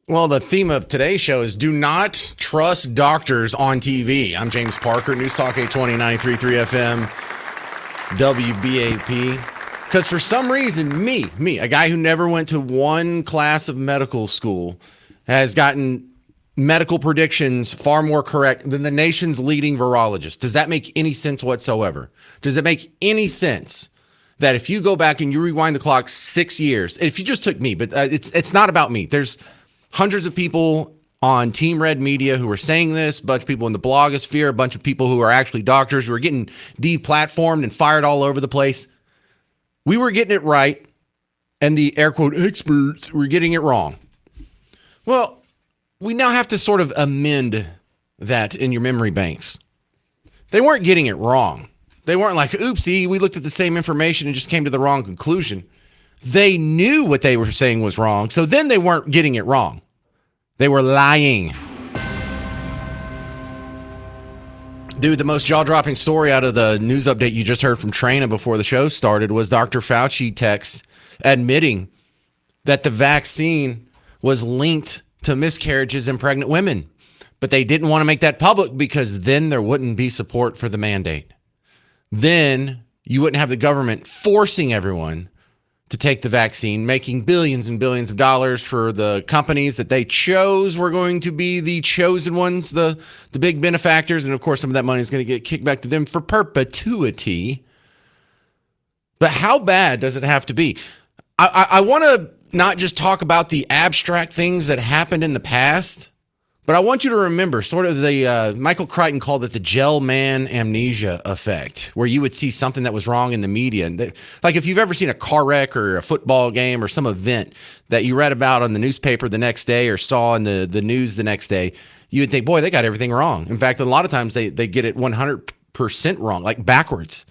Well, the theme of today's show is do not trust doctors on TV. I'm James Parker, News Talk 820, 93.3 FM, WBAP. Because for some reason, me, a guy who never went to one class of medical school, has gotten medical predictions far more correct than the nation's leading virologist. Does that make any sense whatsoever? Does it make any sense that if you go back and you rewind the clock 6 years, if you just took me, but it's not about me. There's hundreds of people on Team Red Media who are saying this, a bunch of people in the blogosphere, a bunch of people who are actually doctors who are getting deplatformed and fired all over the place. We were getting it right, and the air quote experts were getting it wrong. Well, we now have to sort of amend that in your memory banks. They weren't getting it wrong. They weren't like, oopsie, we looked at the same information and just came to the wrong conclusion. They knew what they were saying was wrong, so then they weren't getting it wrong. They were lying. Dude, the most jaw-dropping story out of the news update you just heard from Trina before the show started was Dr. Fauci text admitting that the vaccine was linked to miscarriages in pregnant women. But they didn't want to make that public because then there wouldn't be support for the mandate. Then you wouldn't have the government forcing everyone to take the vaccine, making billions and billions of dollars for the companies that they chose were going to be the chosen ones, the big benefactors. And of course, some of that money is going to get kicked back to them for perpetuity. But how bad does it have to be? I want to not just talk about the abstract things that happened in the past, but I want you to remember sort of the, Michael Crichton called it the gel man amnesia effect, where you would see something that was wrong in the media. And like if you've ever seen a car wreck or a football game or some event that you read about on the newspaper the next day or saw in the news the next day, you would think, boy, they got everything wrong. In fact, a lot of times they get it 100% wrong, like backwards.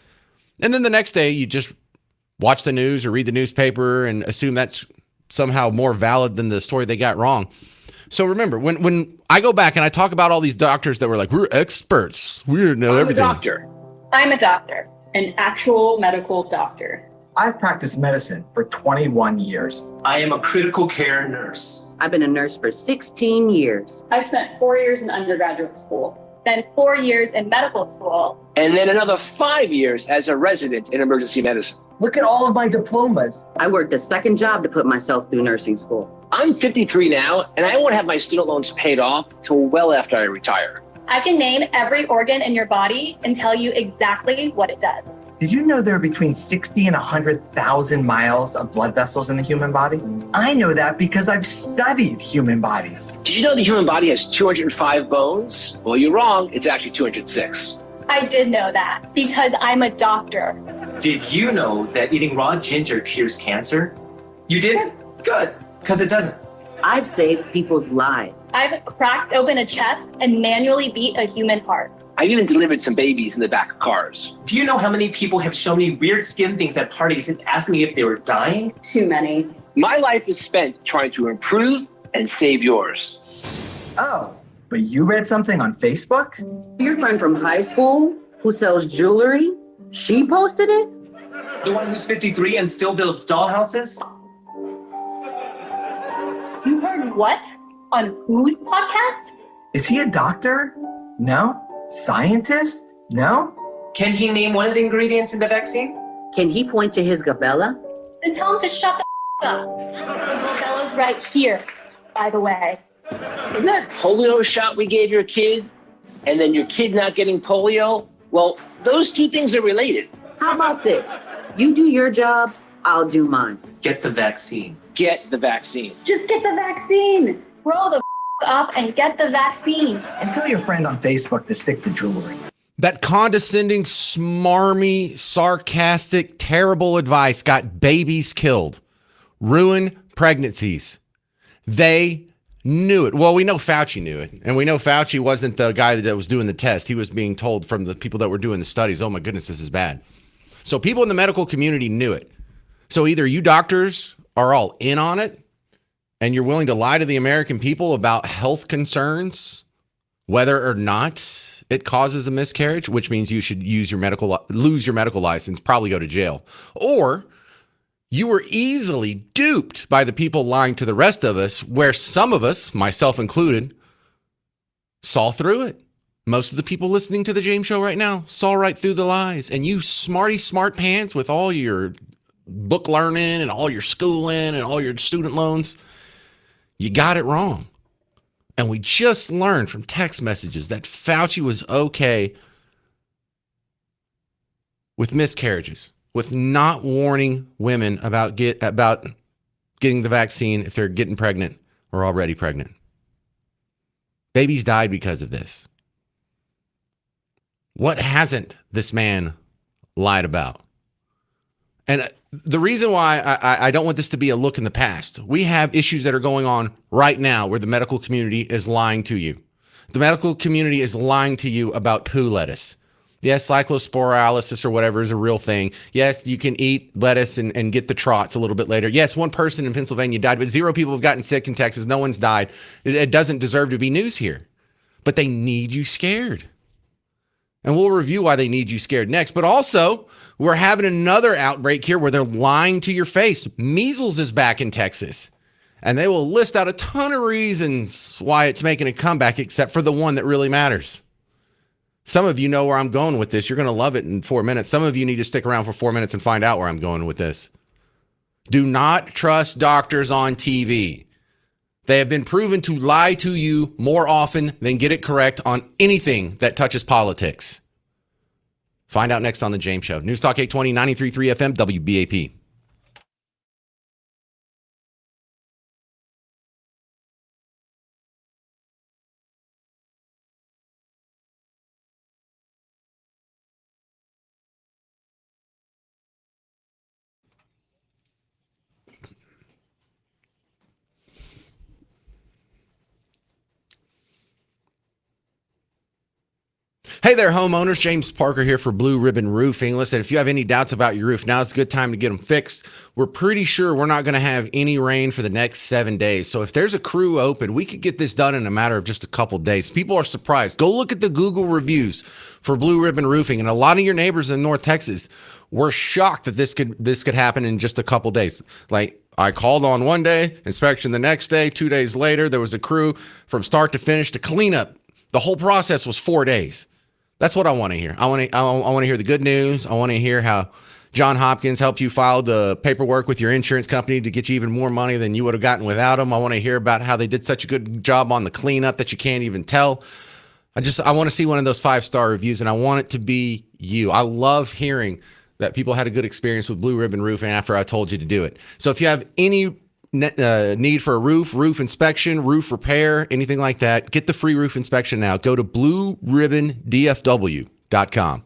And then the next day you just watch the news or read the newspaper and assume that's somehow more valid than the story they got wrong. So remember, when I go back and I talk about all these doctors that were like, we're experts, we know everything. I'm a doctor, an actual medical doctor. I've practiced medicine for 21 years. I am a critical care nurse. I've been a nurse for 16 years. I spent 4 years in undergraduate school, then 4 years in medical school. And then another 5 years as a resident in emergency medicine. Look at all of my diplomas. I worked a second job to put myself through nursing school. I'm 53 now, and I won't have my student loans paid off till well after I retire. I can name every organ in your body and tell you exactly what it does. Did you know there are between 60 and 100,000 miles of blood vessels in the human body? I know that because I've studied human bodies. Did you know the human body has 205 bones? Well, you're wrong. It's actually 206. I did know that because I'm a doctor. Did you know that eating raw ginger cures cancer? You didn't? Good, because it doesn't. I've saved people's lives. I've cracked open a chest and manually beat a human heart. I've even delivered some babies in the back of cars. Do you know how many people have shown me weird skin things at parties and asked me if they were dying? Too many. My life is spent trying to improve and save yours. Oh, but you read something on Facebook? Your friend from high school who sells jewelry, she posted it? The one who's 53 and still builds dollhouses? You heard what? On whose podcast? Is he a doctor? No? Scientist? No? Can he name one of the ingredients in the vaccine? Can he point to his gabella? Then tell him to shut the up. The fellow's right here, by the way. Isn't that polio shot we gave your kid, and then your kid not getting polio? Well, those two things are related. How about this? You do your job, I'll do mine. Get the vaccine. Get the vaccine. Just get the vaccine. Grow the up and get the vaccine. And tell your friend on Facebook to stick to jewelry. That condescending, smarmy, sarcastic, terrible advice got babies killed, ruined pregnancies. They knew it. Well, we know Fauci knew it. And we know Fauci wasn't the guy that was doing the test. He was being told from the people that were doing the studies, oh my goodness, this is bad. So people in the medical community knew it. So either you doctors are all in on it and you're willing to lie to the American people about health concerns, whether or not it causes a miscarriage, which means you should lose your medical license, probably go to jail. Or You were easily duped by the people lying to the rest of us, where some of us, myself included, saw through it. Most of the people listening to the James Show right now saw right through the lies. And you smarty smart pants with all your book learning and all your schooling and all your student loans, you got it wrong. And we just learned from text messages that Fauci was okay with miscarriages, with not warning women about getting the vaccine if they're getting pregnant or already pregnant. Babies died because of this. What hasn't this man lied about? And the reason why I don't want this to be a look in the past, we have issues that are going on right now where the medical community is lying to you. The medical community is lying to you about poo lettuce. Yes, cyclosporialysis or whatever is a real thing. Yes, you can eat lettuce and get the trots a little bit later. Yes, one person in Pennsylvania died, but 0 people have gotten sick in Texas. No one's died. It doesn't deserve to be news here. But they need you scared. And we'll review why they need you scared next. But also, we're having another outbreak here where they're lying to your face. Measles is back in Texas. And they will list out a ton of reasons why it's making a comeback, except for the one that really matters. Some of you know where I'm going with this. You're going to love it in 4 minutes. Some of you need to stick around for 4 minutes and find out where I'm going with this. Do not trust doctors on TV. They have been proven to lie to you more often than get it correct on anything that touches politics. Find out next on The James Show. News Talk 820, 93.3 FM, WBAP. Hey there, homeowners. James Parker here for Blue Ribbon Roofing. Listen, if you have any doubts about your roof, now's a good time to get them fixed. We're pretty sure we're not going to have any rain for the next 7 days. So if there's a crew open, we could get this done in a matter of just a couple days. People are surprised. Go look at the Google reviews for Blue Ribbon Roofing. And a lot of your neighbors in North Texas were shocked that this could happen in just a couple days. Like, I called on one day, inspection the next day, 2 days later, there was a crew from start to finish to clean up. The whole process was 4 days. That's what I want to hear. I want to hear the good news. I want to hear how John Hopkins helped you file the paperwork with your insurance company to get you even more money than you would have gotten without them. I want to hear about how they did such a good job on the cleanup that you can't even tell. I want to see one of those 5-star reviews, and I want it to be you. I love hearing that people had a good experience with Blue Ribbon Roofing after I told you to do it. So if you have any need for a roof inspection, roof repair, anything like that, get the free roof inspection now. Go to blueribbondfw.com.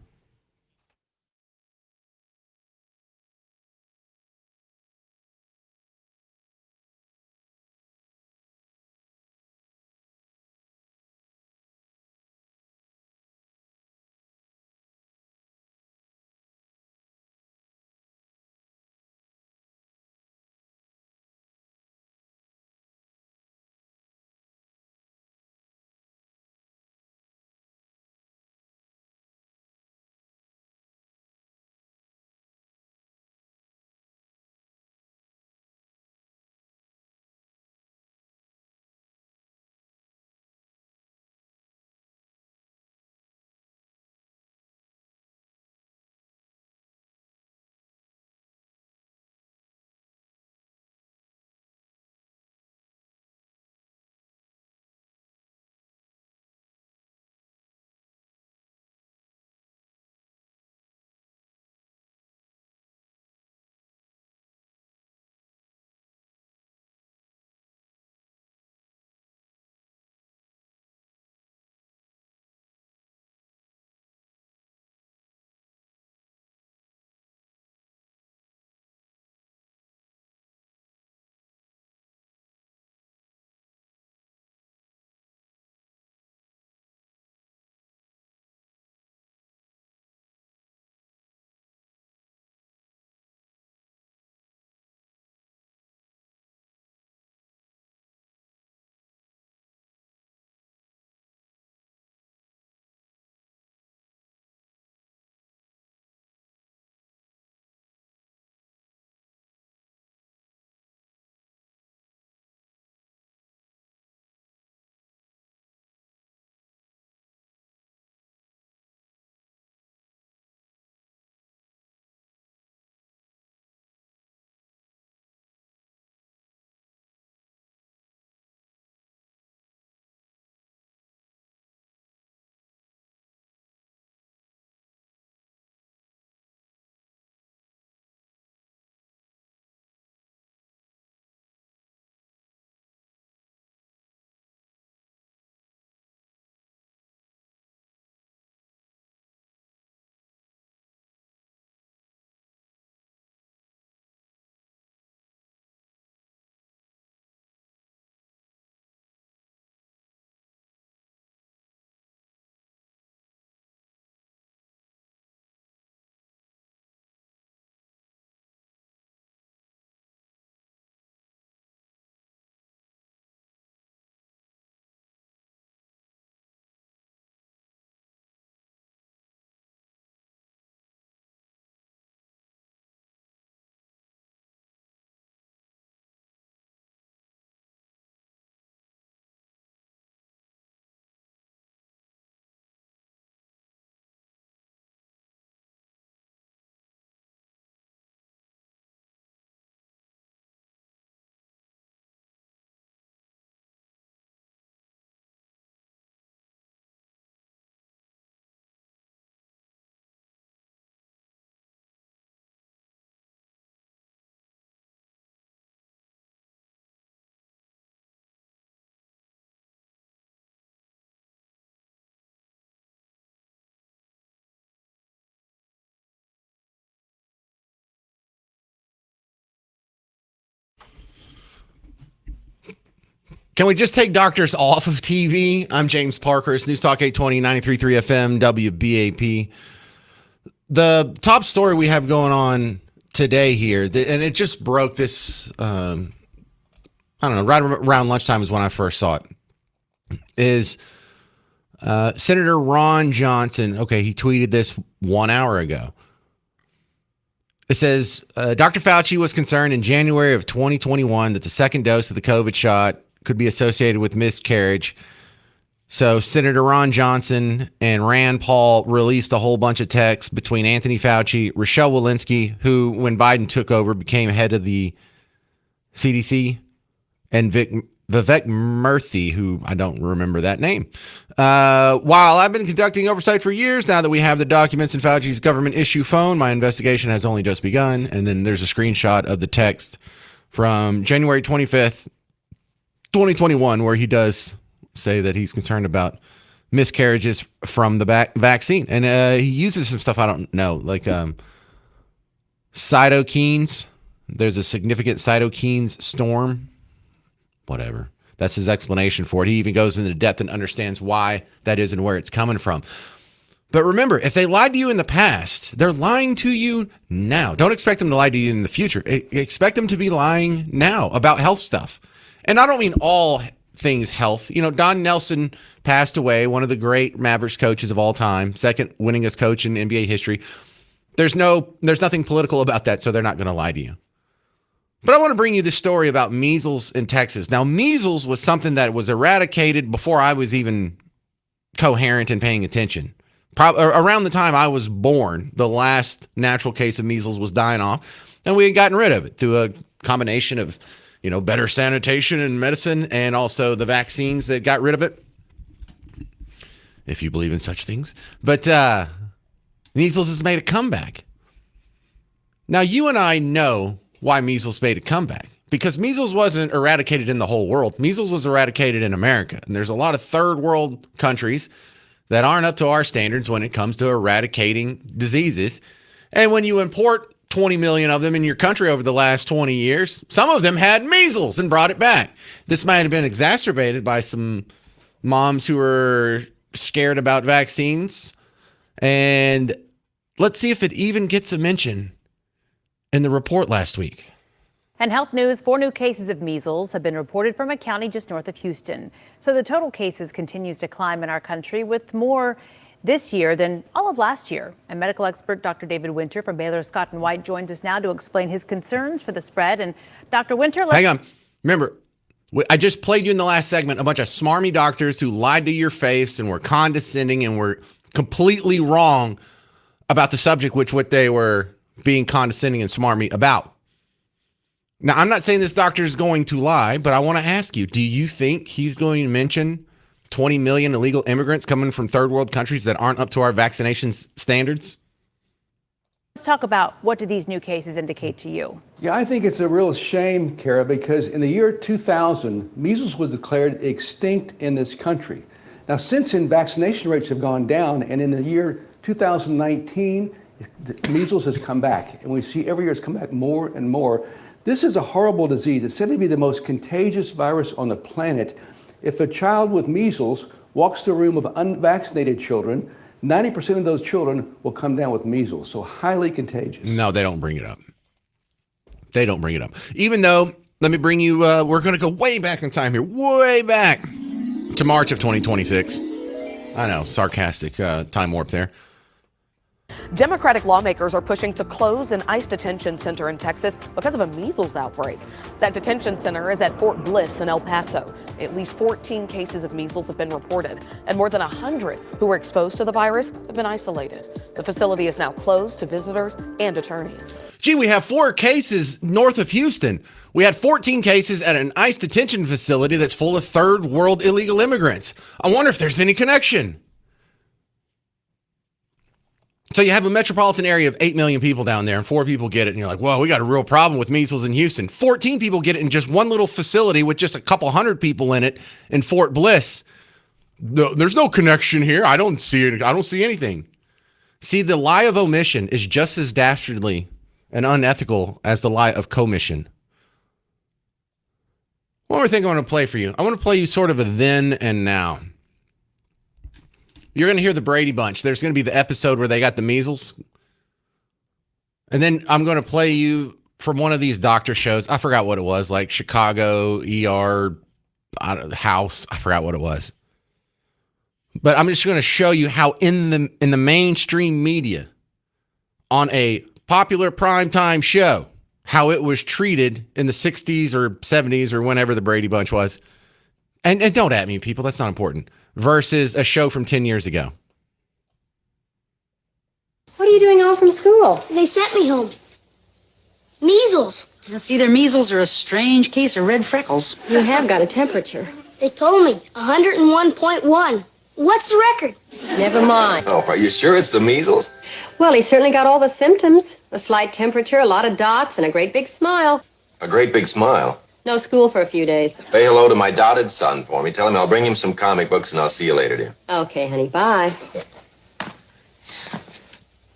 Can we just take doctors off of TV? I'm James Parker. It's News Talk 820, 93.3 FM, WBAP. The top story we have going on today here, and it just broke this, I don't know, right around lunchtime is when I first saw it, is Senator Ron Johnson. Okay, he tweeted this 1 hour ago. It says, Dr. Fauci was concerned in January of 2021 that the second dose of the COVID shot could be associated with miscarriage. So Senator Ron Johnson and Rand Paul released a whole bunch of texts between Anthony Fauci, Rochelle Walensky, who, when Biden took over, became head of the CDC, and Vivek Murthy, who I don't remember that name. While I've been conducting oversight for years, now that we have the documents in Fauci's government issue phone, my investigation has only just begun. And then there's a screenshot of the text from January 25th, 2021, where he does say that he's concerned about miscarriages from the vaccine. And he uses some stuff I don't know, like cytokines. There's a significant cytokines storm. Whatever. That's his explanation for it. He even goes into depth and understands why that is and where it's coming from. But remember, if they lied to you in the past, they're lying to you now. Don't expect them to lie to you in the future. Expect them to be lying now about health stuff. And I don't mean all things health. You know, Don Nelson passed away, one of the great Mavericks coaches of all time, second winningest coach in NBA history. There's nothing political about that, so they're not going to lie to you. But I want to bring you this story about measles in Texas. Now, measles was something that was eradicated before I was even coherent and paying attention. Around the time I was born, the last natural case of measles was dying off, and we had gotten rid of it through a combination of, better sanitation and medicine, and also the vaccines that got rid of it, if you believe in such things. But measles has made a comeback. Now, you and I know why measles made a comeback, because measles wasn't eradicated in the whole world. Measles was eradicated in America. And there's a lot of third world countries that aren't up to our standards when it comes to eradicating diseases. And when you import 20 million of them in your country over the last 20 years, some of them had measles and brought it back. This might have been exacerbated by some moms who were scared about vaccines. And let's see if it even gets a mention in the report last week. And health news, 4 new cases of measles have been reported from a county just north of Houston. So the total cases continues to climb in our country, with more this year than all of last year. And medical expert Dr. David Winter from Baylor Scott & White joins us now to explain his concerns for the spread. And Dr. Winter, hang on. Remember, I just played you in the last segment a bunch of smarmy doctors who lied to your face and were condescending and were completely wrong about the subject, what they were being condescending and smarmy about. Now, I'm not saying this doctor is going to lie, but I want to ask you, do you think he's going to mention 20 million illegal immigrants coming from third world countries that aren't up to our vaccination standards? Let's talk about, what do these new cases indicate to you? Yeah, I think it's a real shame, Kara, because in the year 2000, measles was declared extinct in this country. Now, since then, vaccination rates have gone down, and in the year 2019, measles has come back, and we see every year it's come back more and more. This is a horrible disease. It's said to be the most contagious virus on the planet. If a child with measles walks to a room of unvaccinated children, 90% of those children will come down with measles, so highly contagious. No, they don't bring it up. They don't bring it up. Even though, let me bring you, we're going to go way back in time here, way back to March of 2026. I know, sarcastic time warp there. Democratic lawmakers are pushing to close an ICE detention center in Texas because of a measles outbreak. That detention center is at Fort Bliss in El Paso. At least 14 cases of measles have been reported, and more than 100 who were exposed to the virus have been isolated. The facility is now closed to visitors and attorneys. Gee, we have 4 cases north of Houston. We had 14 cases at an ICE detention facility that's full of third world illegal immigrants. I wonder if there's any connection. So you have a metropolitan area of 8 million people down there, and 4 people get it, and you're like, whoa, we got a real problem with measles in Houston. 14 people get it in just one little facility with just a couple hundred people in it in Fort Bliss. There's no connection here. I don't see it. I don't see anything. See, the lie of omission is just as dastardly and unethical as the lie of commission. One more thing I want to play for you. I want to play you sort of a then and now. You're going to hear the Brady Bunch. There's going to be the episode where they got the measles. And then I'm going to play you from one of these doctor shows. I forgot what it was, like Chicago, ER, House. I forgot what it was. But I'm just going to show you how in the mainstream media, on a popular primetime show, how it was treated in the 60s or 70s or whenever the Brady Bunch was. And don't at me, people. That's not important. Versus a show from 10 years ago. What are you doing home from school? They sent me home. Measles. That's either measles or a strange case of red freckles. You have got a temperature. They told me 101.1. What's the record? Never mind. Oh, are you sure it's the measles? Well, he certainly got all the symptoms. A slight temperature, a lot of dots, and a great big smile. A great big smile. No school for a few days. Say hello to my dotted son for me. Tell him I'll bring him some comic books and I'll see you later, dear. Okay, honey, bye.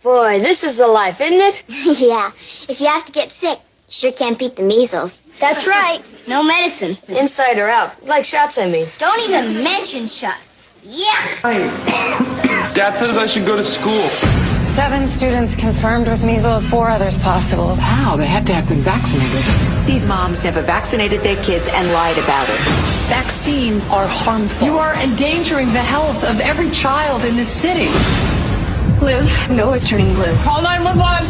Boy, this is the life, isn't it? Yeah. If you have to get sick, you sure can't beat the measles. That's right. No medicine. Inside or out? Like shots, I mean. Don't even mention shots. Yeah. Dad says I should go to school. 7 students confirmed with measles, 4 others possible. How? They had to have been vaccinated. These moms never vaccinated their kids and lied about it. Vaccines are harmful. You are endangering the health of every child in this city. Liv, Noah's turning blue. Call 911.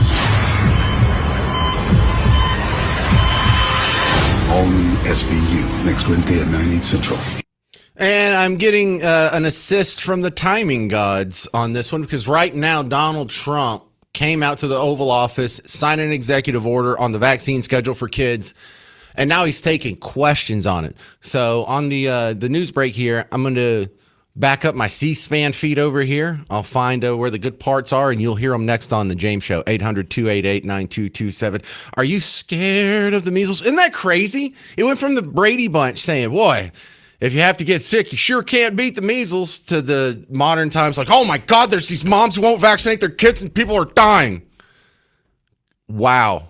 All new SVU next Wednesday at 9, 8 Central. And I'm getting an assist from the timing gods on this one because right now Donald Trump came out to the Oval Office, signed an executive order on the vaccine schedule for kids, and now he's taking questions on it. So on the news break here, I'm going to back up my C-SPAN feed over here. I'll find where the good parts are, and you'll hear them next on the James Show, 800-288-9227. Are you scared of the measles? Isn't that crazy? It went from the Brady Bunch saying, boy, if you have to get sick, you sure can't beat the measles, to the modern times like, oh my God, there's these moms who won't vaccinate their kids and people are dying. Wow.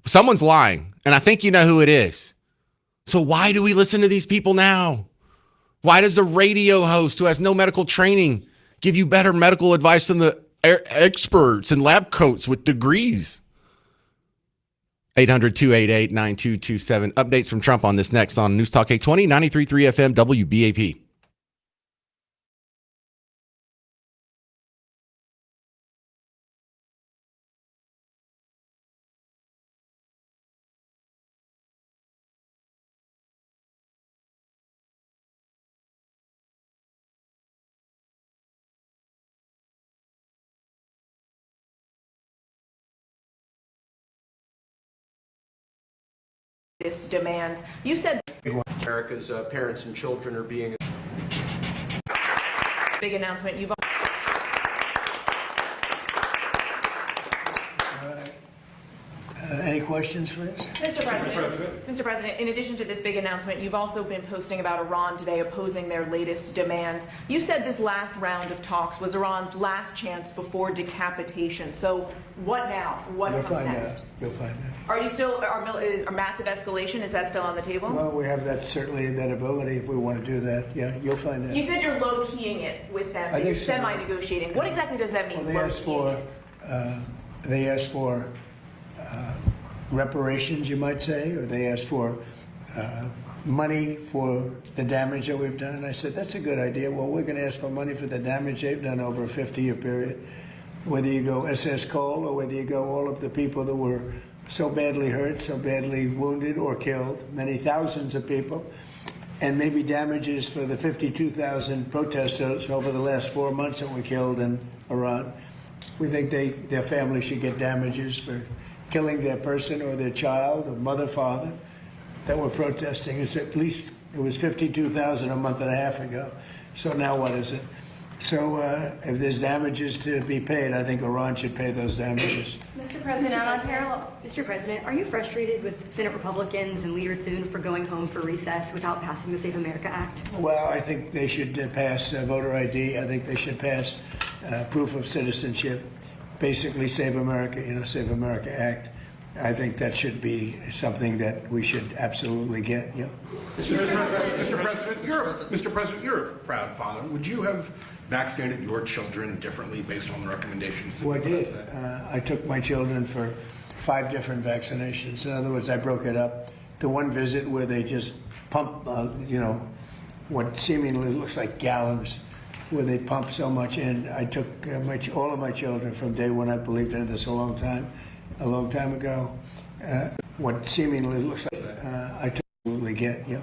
Someone's lying, and I think you know who it is. So why do we listen to these people now? Why does a radio host who has no medical training give you better medical advice than the experts in lab coats with degrees? 800-288-9227. Updates from Trump on this next on News Talk 820, 93.3 FM, WBAP. Demands. You said America's parents and children are being big announcement. You've any questions for us? Mr. President, in addition to this big announcement, you've also been posting about Iran today opposing their latest demands. You said this last round of talks was Iran's last chance before decapitation. So what now? What comes next? You'll find out. Are you still, are massive escalation, is that still on the table? Well, we have that, certainly that ability if we want to do that. Yeah, you'll find out. You said you're low-keying it with them, that you're semi-negotiating. What exactly does that mean? Well, they asked for reparations, you might say, or they asked for money for the damage that we've done. I said, that's a good idea. Well, we're going to ask for money for the damage they've done over a 50-year period. Whether you go SS Cole or whether you go all of the people that were so badly hurt, so badly wounded or killed, many thousands of people, and maybe damages for the 52,000 protesters over the last 4 months that were killed in Iran. We think their family should get damages for killing their person or their child or mother, father that were protesting. It's at least, it was 52,000 a month and a half ago. So now what is it? So if there's damages to be paid, I think Iran should pay those damages. Mr. President, are you frustrated with Senate Republicans and Leader Thune for going home for recess without passing the Save America Act? Well, I think they should pass voter ID. I think they should pass proof of citizenship. Basically, Save America, Save America Act. I think that should be something that we should absolutely get. Yeah. Mr. President, you're a proud father. Would you have vaccinated your children differently based on the recommendations? Well, I did. I took my children for 5 different vaccinations. In other words, I broke it up. The one visit where they just pump, what seemingly looks like gallons, where they pump so much in. I took all of my children from day one. I believed in this a long time ago. What seemingly looks like I totally get. Yeah.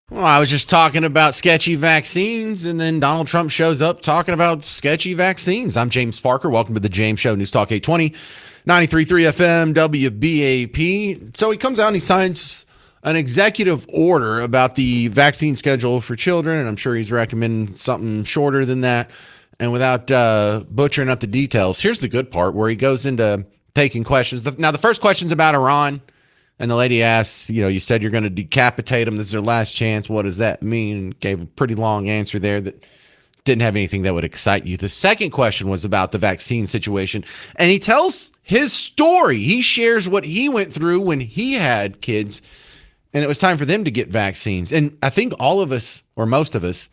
Well, I was just talking about sketchy vaccines, and then Donald Trump shows up talking about sketchy vaccines. I'm James Parker. Welcome to the James Show, News Talk 820, 93.3 FM, WBAP. So he comes out and he signs an executive order about the vaccine schedule for children, and I'm sure he's recommending something shorter than that. And without butchering up the details, here's the good part where he goes into taking questions. Now, the first question's about Iran. And the lady asks, you said you're going to decapitate them. This is their last chance. What does that mean? Gave a pretty long answer there that didn't have anything that would excite you. The second question was about the vaccine situation. And he tells his story. He shares what he went through when he had kids. And it was time for them to get vaccines. And I think all of us, or most of us,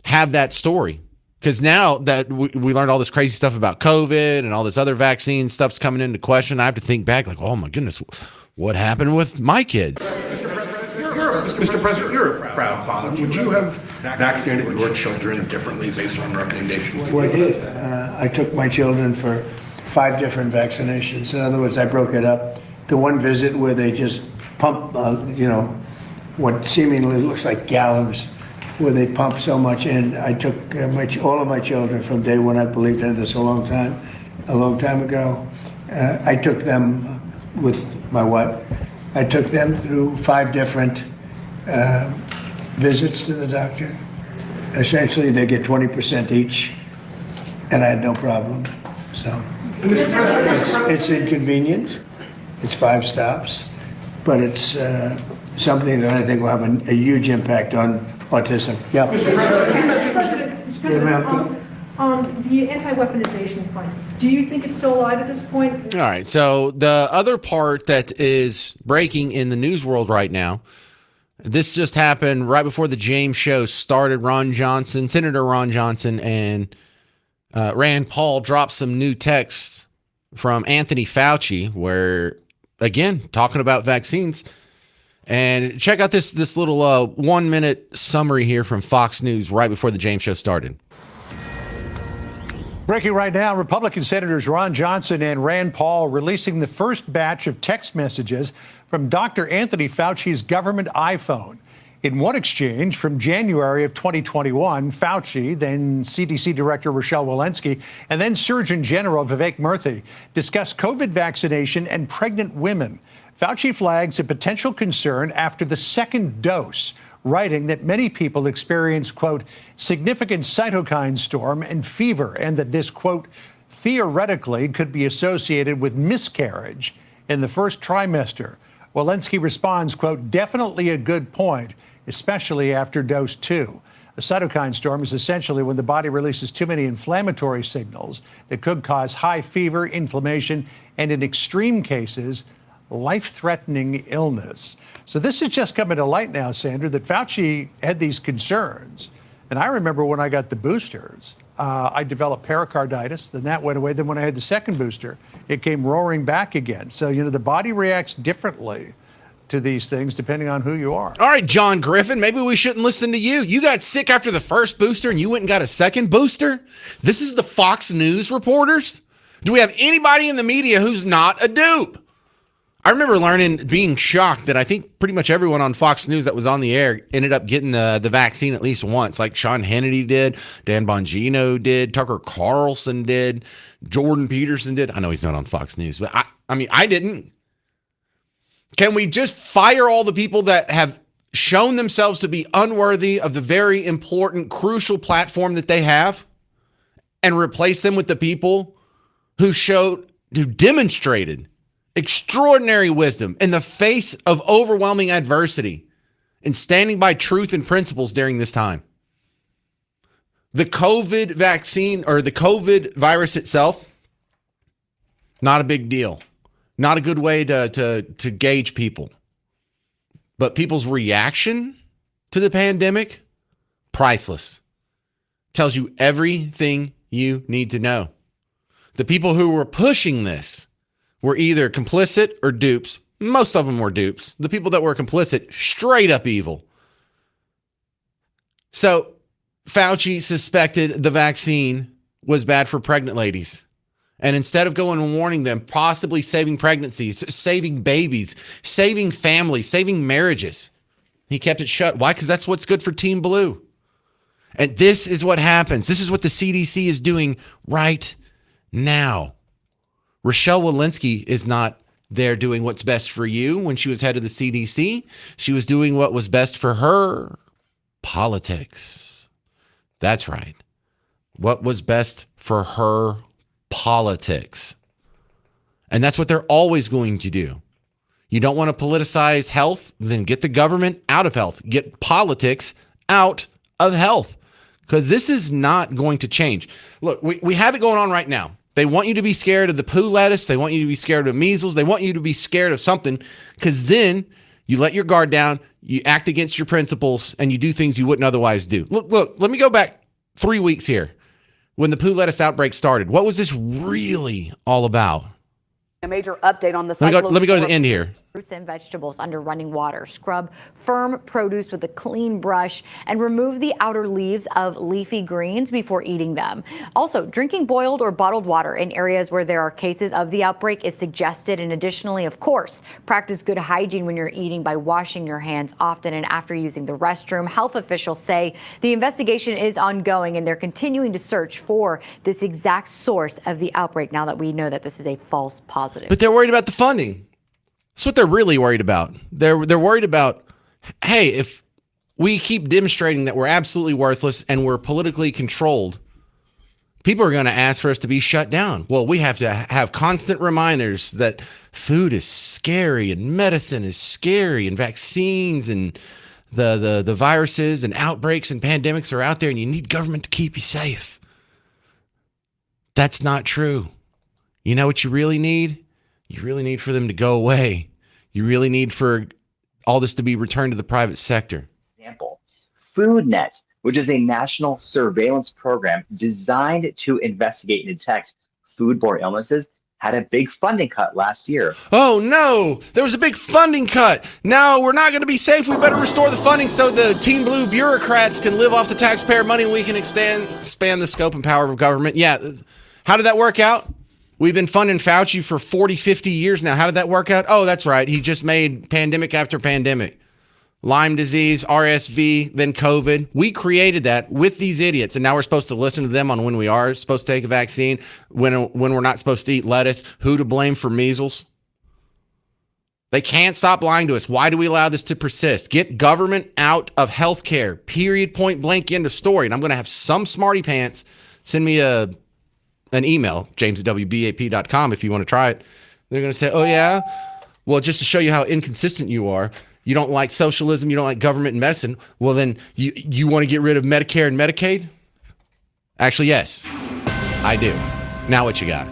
have that story. Because now that we learned all this crazy stuff about COVID and all this other vaccine stuff's coming into question, I have to think back like, oh my goodness, what happened with my kids? Mr. President, you're a proud father. Would you have vaccinated your children differently based on recommendations? Well, I did. I took my children for 5 different vaccinations. In other words, I broke it up. The one visit where they just pump, what seemingly looks like gallons, where they pump so much in. I took all of my children from day one. I believed in this a long time ago. I took them with my wife. I took them through 5 different visits to the doctor. Essentially, they get 20% each, and I had no problem. So it's inconvenient. It's 5 stops, but it's something that I think will have a huge impact on autism. Yeah. The anti-weaponization fund, do you think it's still alive at this point? All right. So the other part that is breaking in the news world right now, this just happened right before the James Show started. Senator Ron Johnson and Rand Paul dropped some new texts from Anthony Fauci where, again, talking about vaccines. And check out this little 1-minute summary here from Fox News right before the James Show started. Breaking right now, Republican Senators Ron Johnson and Rand Paul releasing the first batch of text messages from Dr. Anthony Fauci's government iPhone. In one exchange from January of 2021, Fauci, then CDC Director Rochelle Walensky, and then Surgeon General Vivek Murthy discussed COVID vaccination and pregnant women. Fauci flags a potential concern after the second dose, writing that many people experience, quote, significant cytokine storm and fever, and that this, quote, theoretically could be associated with miscarriage in the first trimester. Walensky responds, quote, definitely a good point, especially after dose 2. A cytokine storm is essentially when the body releases too many inflammatory signals that could cause high fever, inflammation, and in extreme cases, life-threatening illness. So this is just coming to light now, Sandra, that Fauci had these concerns. And I remember when I got the boosters, I developed pericarditis, then that went away. Then when I had the second booster, it came roaring back again. So, the body reacts differently to these things depending on who you are. All right, John Griffin, maybe we shouldn't listen to you. You got sick after the first booster and you went and got a second booster? This is the Fox News reporters? Do we have anybody in the media who's not a dupe? I remember being shocked that I think pretty much everyone on Fox News that was on the air ended up getting the vaccine at least once, like Sean Hannity did, Dan Bongino did, Tucker Carlson did, Jordan Peterson did. I know he's not on Fox News, but I didn't. Can we just fire all the people that have shown themselves to be unworthy of the very important, crucial platform that they have and replace them with the people who demonstrated extraordinary wisdom in the face of overwhelming adversity and standing by truth and principles during this time? The COVID vaccine or the COVID virus itself, not a big deal. Not a good way to gauge people. But people's reaction to the pandemic, priceless. Tells you everything you need to know. The people who were pushing this were either complicit or dupes. Most of them were dupes. The people that were complicit, straight up evil. So Fauci suspected the vaccine was bad for pregnant ladies. And instead of going and warning them, possibly saving pregnancies, saving babies, saving families, saving marriages, He kept it shut. Why? Because that's what's good for Team Blue. And this is what happens. This is what the CDC is doing right now. Rochelle Walensky is not there doing what's best for you when she was head of the CDC. She was doing what was best for her politics. That's right. What was best for her politics. And that's what they're always going to do. You don't want to politicize health, then get the government out of health. Get politics out of health. Because this is not going to change. Look, we have it going on right now. They want you to be scared of the poo lettuce. They want you to be scared of measles. They want you to be scared of something, because then you let your guard down, you act against your principles, and you do things you wouldn't otherwise do. Look, let me go back 3 weeks here. When the poo lettuce outbreak started, what was this really all about? A major update on the Let me go to the end here. Fruits and vegetables under running water. Scrub firm produce with a clean brush and remove the outer leaves of leafy greens before eating them. Also, drinking boiled or bottled water in areas where there are cases of the outbreak is suggested. And additionally, of course, practice good hygiene when you're eating by washing your hands often and after using the restroom. Health officials say the investigation is ongoing and they're continuing to search for this exact source of the outbreak now that we know that this is a false positive. But they're worried about the funding. That's what they're really worried about. They're worried about, hey, if we keep demonstrating that we're absolutely worthless and we're politically controlled, people are going to ask for us to be shut down. Well, we have to have constant reminders that food is scary and medicine is scary and vaccines and the viruses and outbreaks and pandemics are out there and you need government to keep you safe. That's not true. You know what you really need? You really need for them to go away. You really need for all this to be returned to the private sector. Example, FoodNet, which is a national surveillance program designed to investigate and detect foodborne illnesses, had a big funding cut last year. Oh no, there was a big funding cut. Now we're not going to be safe. We better restore the funding so the Team Blue bureaucrats can live off the taxpayer money and we can expand the scope and power of government. Yeah, how did that work out? We've been funding Fauci for 40, 50 years now. How did that work out? Oh, that's right. He just made pandemic after pandemic. Lyme disease, RSV, then COVID. We created that with these idiots, and now we're supposed to listen to them on when we are supposed to take a vaccine, when we're not supposed to eat lettuce. Who to blame for measles? They can't stop lying to us. Why do we allow this to persist? Get government out of healthcare. Period, point blank, end of story. And I'm going to have some smarty pants send me an email, james@wbap.com, if you want to try it. They're going to say, oh, yeah? Well, just to show you how inconsistent you are, you don't like socialism, you don't like government and medicine. Well, then you want to get rid of Medicare and Medicaid? Actually, yes, I do. Now what you got?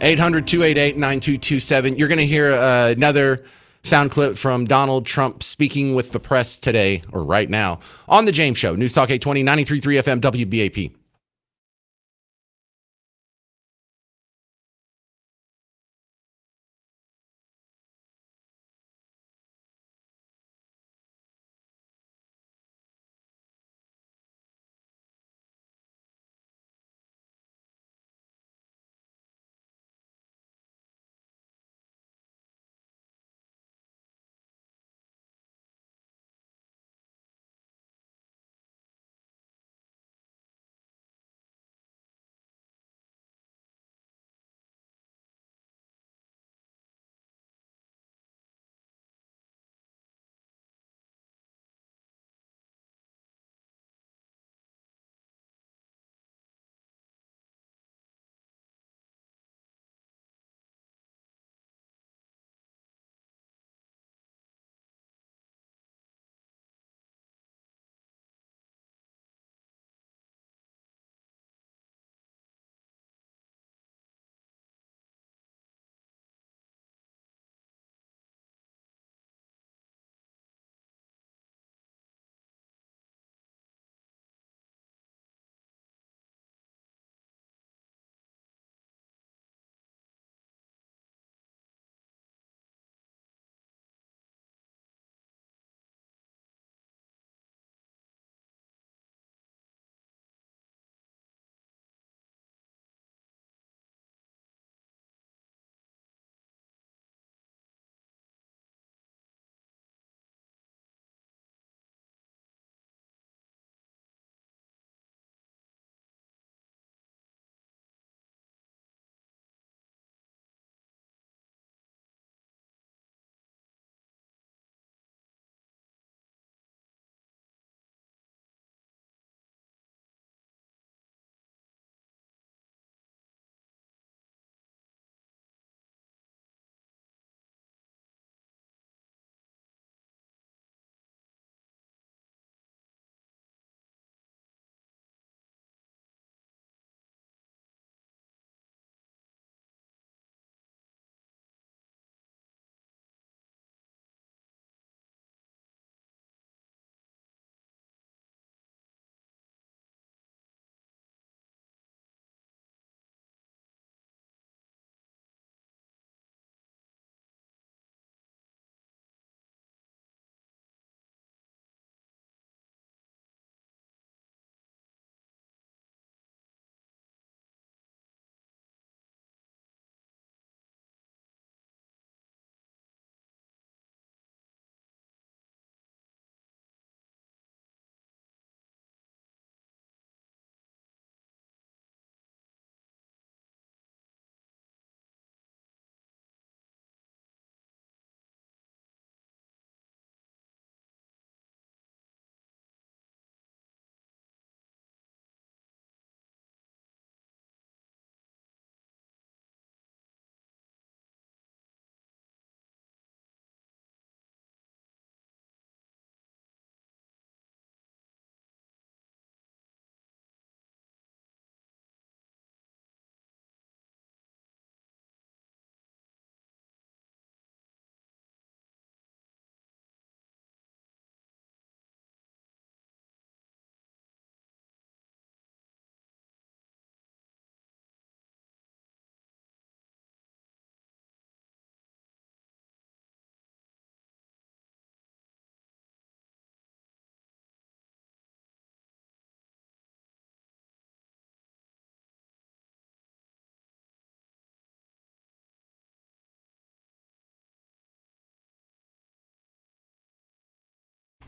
800-288-9227. You're going to hear another sound clip from Donald Trump speaking with the press today, or right now, on The James Show. News Talk 820, 93.3 FM, WBAP.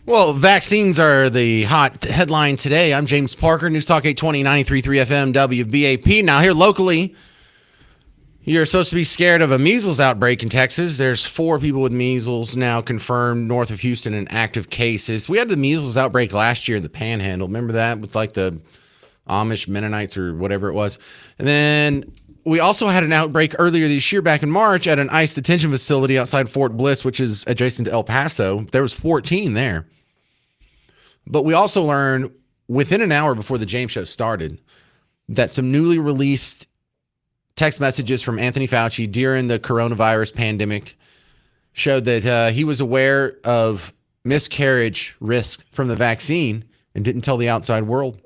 Well, vaccines are the hot headline today. I'm James Parker, News Talk 820, 93.3 FM, WBAP. Now, here locally, you're supposed to be scared of a measles outbreak in Texas. There's 4 people with measles now confirmed north of Houston in active cases. We had the measles outbreak last year in the Panhandle. Remember that with like the Amish Mennonites or whatever it was? And then we also had an outbreak earlier this year back in March at an ICE detention facility outside Fort Bliss, which is adjacent to El Paso. There was 14 there. But we also learned within an hour before the James Show started that some newly released text messages from Anthony Fauci during the coronavirus pandemic showed that he was aware of miscarriage risk from the vaccine and didn't tell the outside world.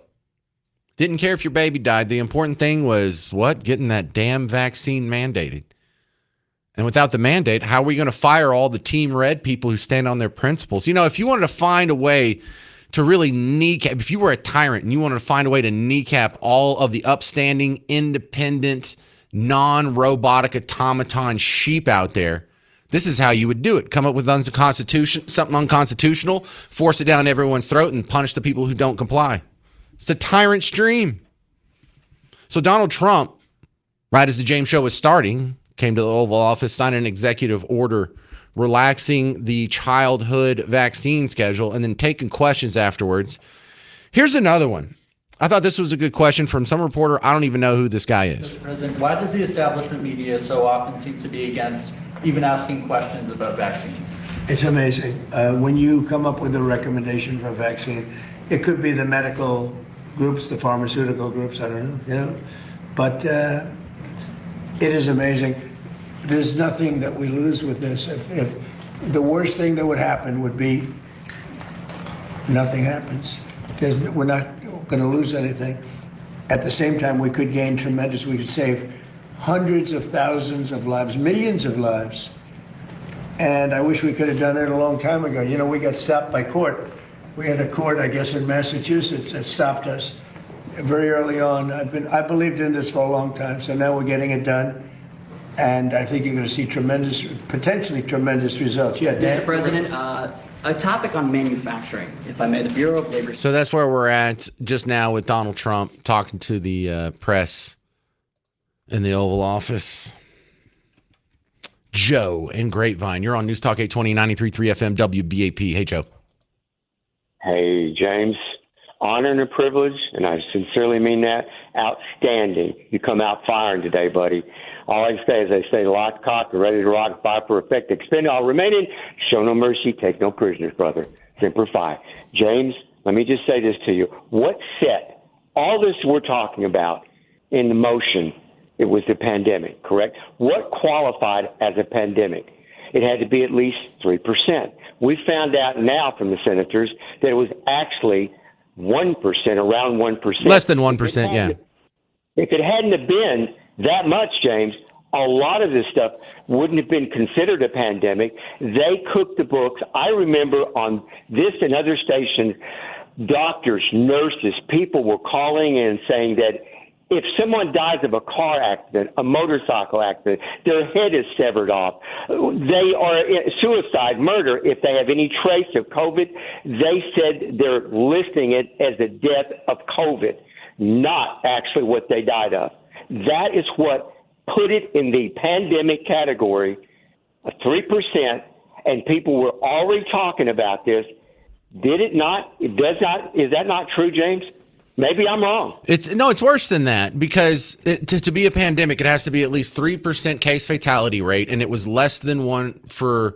Didn't care if your baby died. The important thing was what? Getting that damn vaccine mandated. And without the mandate, how are we going to fire all the Team Red people who stand on their principles? You know, if you wanted to find a way to really kneecap, if you were a tyrant and you wanted to find a way to kneecap all of the upstanding, independent, non-robotic automaton sheep out there, this is how you would do it. Come up with something unconstitutional, force it down everyone's throat, and punish the people who don't comply. It's a tyrant's dream. So Donald Trump, right as the James Show was starting, came to the Oval Office, signed an executive order relaxing the childhood vaccine schedule, and then taking questions afterwards. Here's another one. I thought this was a good question from some reporter. I don't even know who this guy is. Mr. President, why does the establishment media so often seem to be against even asking questions about vaccines? It's amazing. When you come up with a recommendation for a vaccine, it could be the medical groups, the pharmaceutical groups, I don't know, But it is amazing. There's nothing that we lose with this. If the worst thing that would happen would be nothing happens. We're not going to lose anything. At the same time, we could gain tremendous. We could save hundreds of thousands of lives, millions of lives. And I wish we could have done it a long time ago. We got stopped by court. We had a court, I guess, in Massachusetts that stopped us very early on. I believed in this for a long time, so now we're getting it done. And I think you're going to see potentially tremendous results. Yeah, Dan? Mr. President, a topic on manufacturing, if I may. The Bureau of Labor. So that's where we're at just now with Donald Trump talking to the press in the Oval Office. Joe in Grapevine. You're on News Talk 820, 93.3 FM, WBAP. Hey, Joe. Hey, James. Honor and a privilege, and I sincerely mean that. Outstanding. You come out firing today, buddy. All I can say is they stay locked, cocked, and ready to rock, fire for effect, expend all remaining, show no mercy, take no prisoners, brother. Semper Fi. James, let me just say this to you. What set all this we're talking about in motion? It was the pandemic, correct? What qualified as a pandemic? It had to be at least 3%. We found out now from the senators that it was actually 1%, around 1%. Less than 1%, yeah. If it hadn't have been that much, James, a lot of this stuff wouldn't have been considered a pandemic. They cooked the books. I remember on this and other stations, doctors, nurses, people were calling in saying that if someone dies of a car accident, a motorcycle accident, their head is severed off. They are suicide, murder. If they have any trace of COVID, they said they're listing it as a death of COVID, not actually what they died of. That is what put it in the pandemic category, 3%, and people were already talking about this. Did it not? It does not. Is that not true, James? Maybe I'm wrong. It's worse than that, because to be a pandemic, it has to be at least 3% case fatality rate, and it was less than 1 for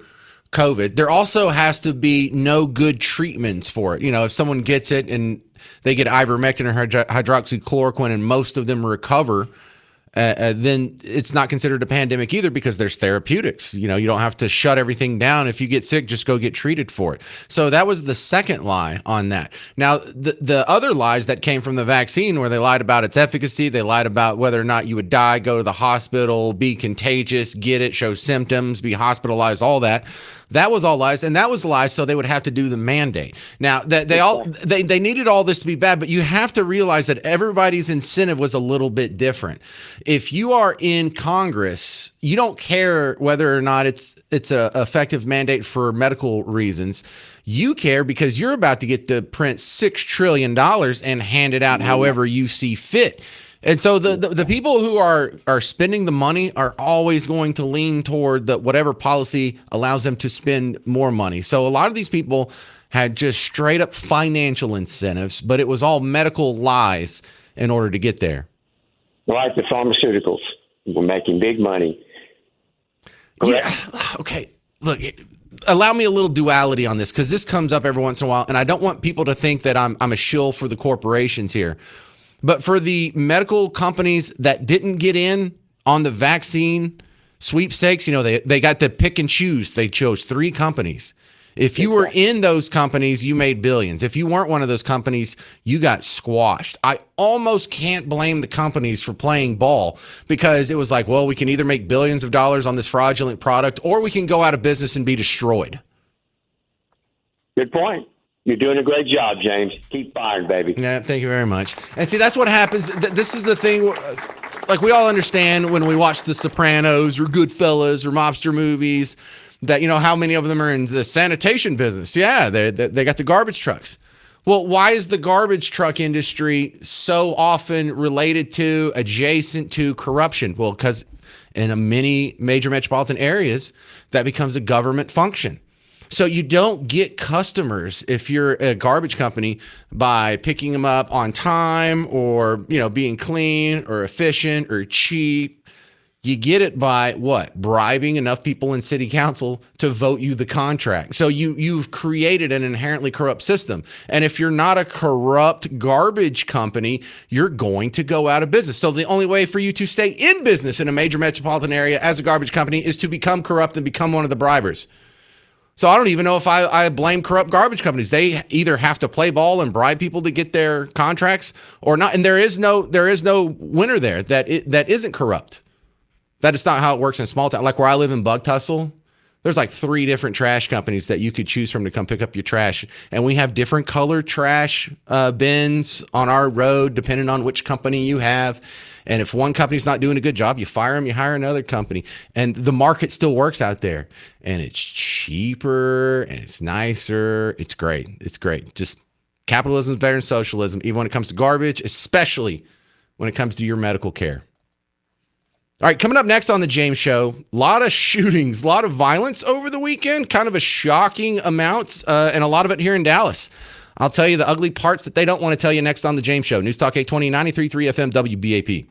COVID. There also has to be no good treatments for it. If someone gets it and they get ivermectin or hydroxychloroquine and most of them recover, then it's not considered a pandemic either, because there's therapeutics. You don't have to shut everything down. If you get sick, just go get treated for it. So that was the second lie on that. Now, the other lies that came from the vaccine, where they lied about its efficacy, they lied about whether or not you would die, go to the hospital, be contagious, get it, show symptoms, be hospitalized, all that. That was all lies, and that was lies. So they would have to do the mandate. Now that they needed all this to be bad, but you have to realize that everybody's incentive was a little bit different. If you are in Congress, you don't care whether or not it's a effective mandate for medical reasons. You care because you're about to get to print $6 trillion and hand it out however you see fit. And so the people who are spending the money are always going to lean toward whatever policy allows them to spend more money. So a lot of these people had just straight up financial incentives, but it was all medical lies in order to get there. Like the pharmaceuticals were making big money. Yeah. Okay. Look, allow me a little duality on this, because this comes up every once in a while, and I don't want people to think that I'm a shill for the corporations here. But for the medical companies that didn't get in on the vaccine sweepstakes, they got to pick and choose. They chose 3 companies. If you were in those companies, you made billions. If you weren't one of those companies, you got squashed. I almost can't blame the companies for playing ball, because it was like, well, we can either make billions of dollars on this fraudulent product, or we can go out of business and be destroyed. Good point. You're doing a great job, James. Keep firing, baby. Yeah, thank you very much. And see, that's what happens. This is the thing. Like, we all understand when we watch The Sopranos or Goodfellas or mobster movies that, how many of them are in the sanitation business. Yeah, they got the garbage trucks. Well, why is the garbage truck industry so often related to, adjacent to corruption? Well, because in many major metropolitan areas, that becomes a government function. So you don't get customers if you're a garbage company by picking them up on time, or, being clean or efficient or cheap. You get it by what? Bribing enough people in city council to vote you the contract. So you've created an inherently corrupt system. And if you're not a corrupt garbage company, you're going to go out of business. So the only way for you to stay in business in a major metropolitan area as a garbage company is to become corrupt and become one of the bribers. So I don't even know if I blame corrupt garbage companies. They either have to play ball and bribe people to get their contracts or not. And there is no winner there that isn't corrupt. That is not how it works in small town. Like where I live in Bug Tussle, there's like 3 different trash companies that you could choose from to come pick up your trash. And we have different colored trash bins on our road, depending on which company you have. And if one company's not doing a good job, you fire them, you hire another company. And the market still works out there. And it's cheaper and it's nicer. It's great. It's great. Just capitalism is better than socialism, even when it comes to garbage, especially when it comes to your medical care. All right, coming up next on the James Show, a lot of shootings, a lot of violence over the weekend, kind of a shocking amount, and a lot of it here in Dallas. I'll tell you the ugly parts that they don't want to tell you next on the James Show. News Talk 820, 93.3 FM, WBAP.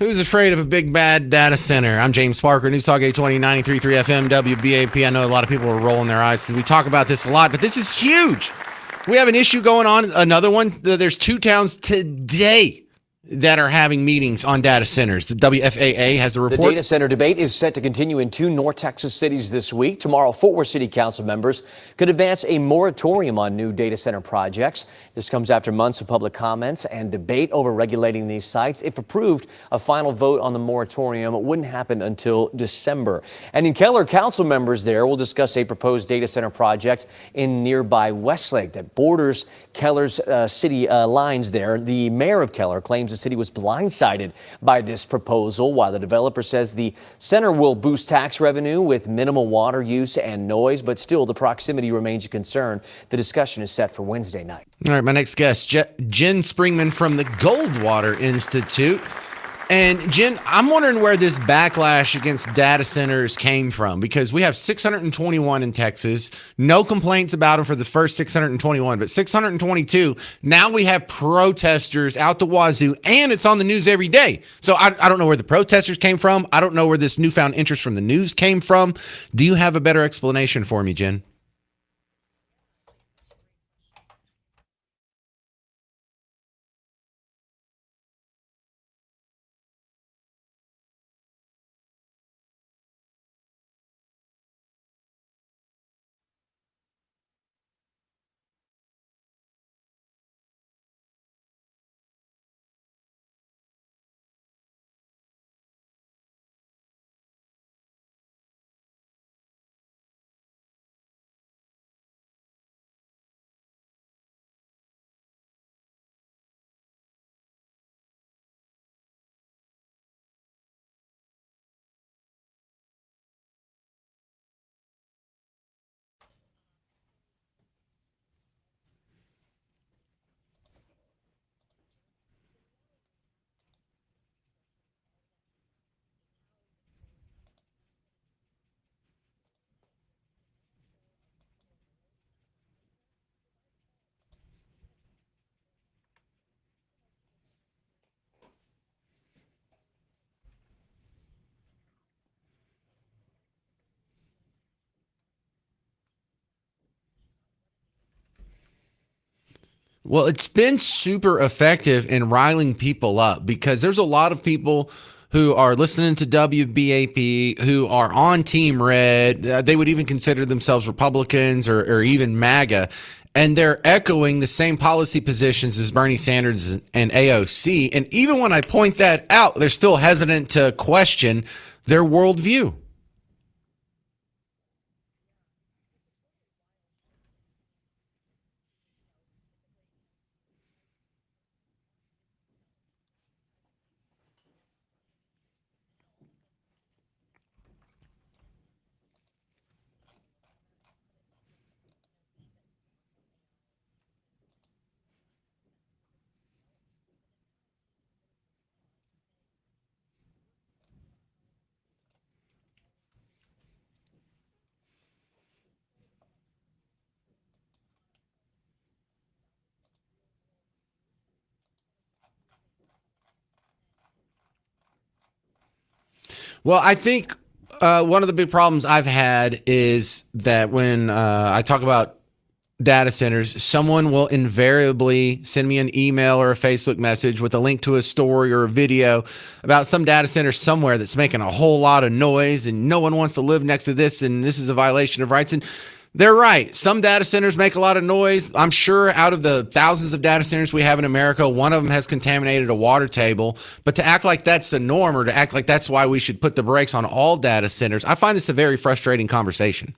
Who's afraid of a big bad data center? I'm James Parker, News Talk 820, 93.3 FM, WBAP. I know a lot of people are rolling their eyes because we talk about this a lot, but this is huge. We have an issue going on. Another one. There's 2 towns today that are having meetings on data centers. The WFAA has a report. The data center debate is set to continue in 2 North Texas cities this week. Tomorrow, Fort Worth City Council members could advance a moratorium on new data center projects. This comes after months of public comments and debate over regulating these sites. If approved, a final vote on the moratorium wouldn't happen until December. And in Keller, council members there will discuss a proposed data center project in nearby Westlake that borders Keller's city lines there. The mayor of Keller claims the city was blindsided by this proposal, while the developer says the center will boost tax revenue with minimal water use and noise, but still the proximity remains a concern. The discussion is set for Wednesday night. All right, my next guest, Jen Springman from the Goldwater Institute. And Jen, I'm wondering where this backlash against data centers came from, because we have 621 in Texas, no complaints about them for the first 621, but 622, now we have protesters out the wazoo, and it's on the news every day. So I don't know where the protesters came from. I don't know where this newfound interest from the news came from. Do you have a better explanation for me, Jen? Well, it's been super effective in riling people up, because there's a lot of people who are listening to WBAP who are on Team Red. They would even consider themselves Republicans or even MAGA. And they're echoing the same policy positions as Bernie Sanders and AOC. And even when I point that out, they're still hesitant to question their worldview. Well, I think one of the big problems I've had is that when I talk about data centers, someone will invariably send me an email or a Facebook message with a link to a story or a video about some data center somewhere that's making a whole lot of noise and no one wants to live next to this and this is a violation of rights. And they're right. Some data centers make a lot of noise. I'm sure out of the thousands of data centers we have in America, one of them has contaminated a water table. But to act like that's the norm, or to act like that's why we should put the brakes on all data centers, I find this a very frustrating conversation.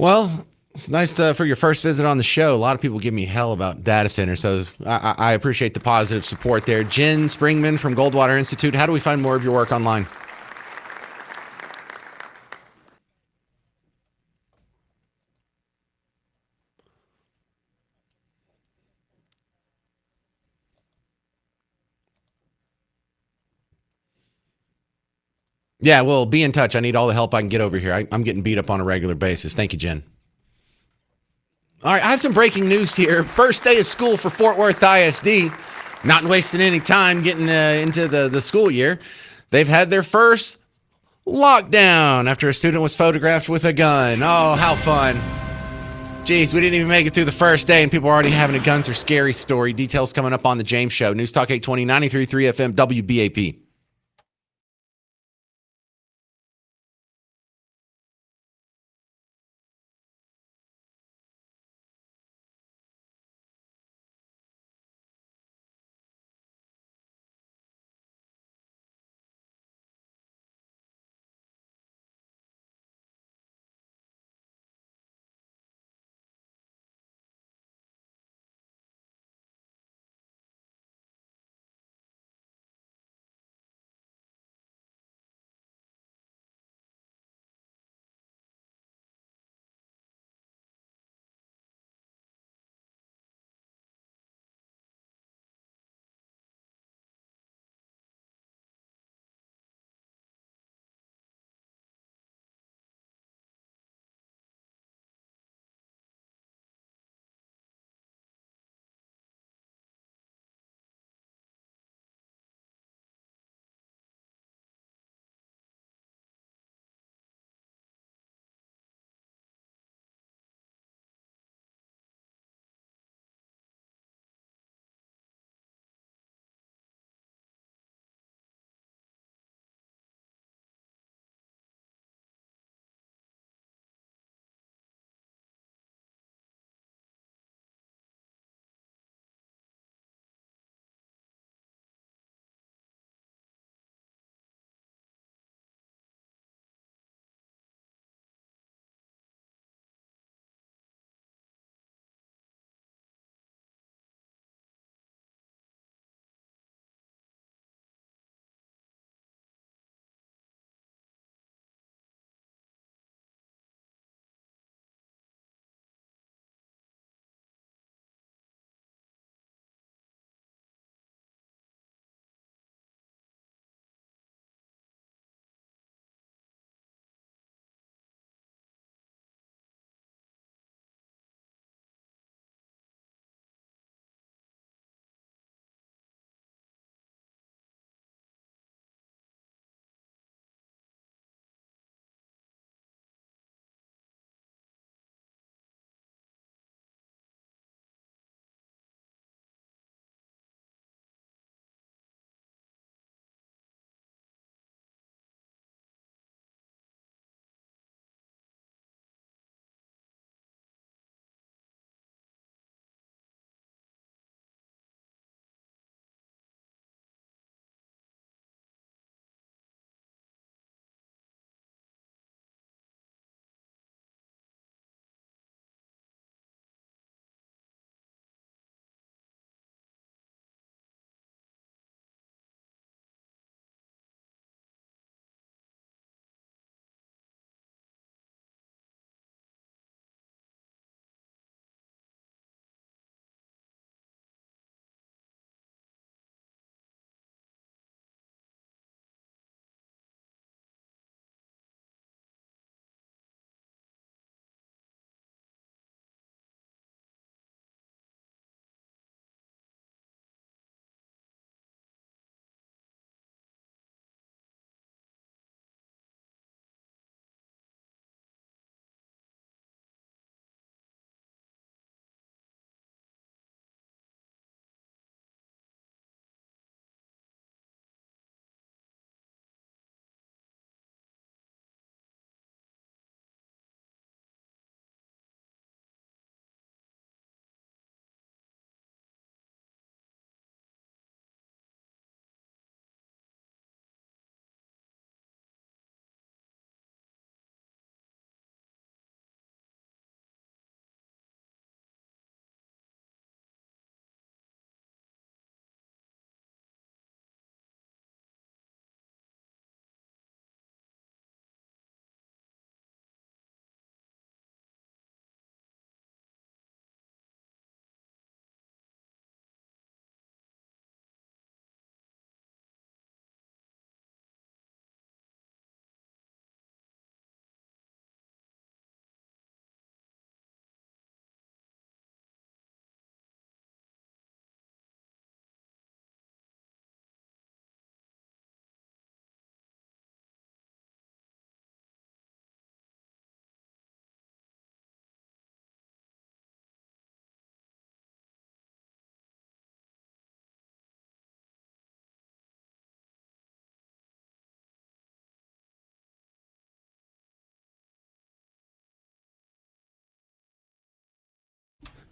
Well, it's nice for your first visit on the show. A lot of people give me hell about data centers, so I appreciate the positive support there. Jen Springman from Goldwater Institute. How do we find more of your work online? Yeah, well, be in touch. I need all the help I can get over here. I'm getting beat up on a regular basis. Thank you, Jen. All right, I have some breaking news here. First day of school for Fort Worth ISD. Not wasting any time getting into the school year. They've had their first lockdown after a student was photographed with a gun. Oh, how fun. Geez, we didn't even make it through the first day, and people are already having a guns are scary story. Details coming up on The James Show. News Talk 820, 93.3 FM, WBAP.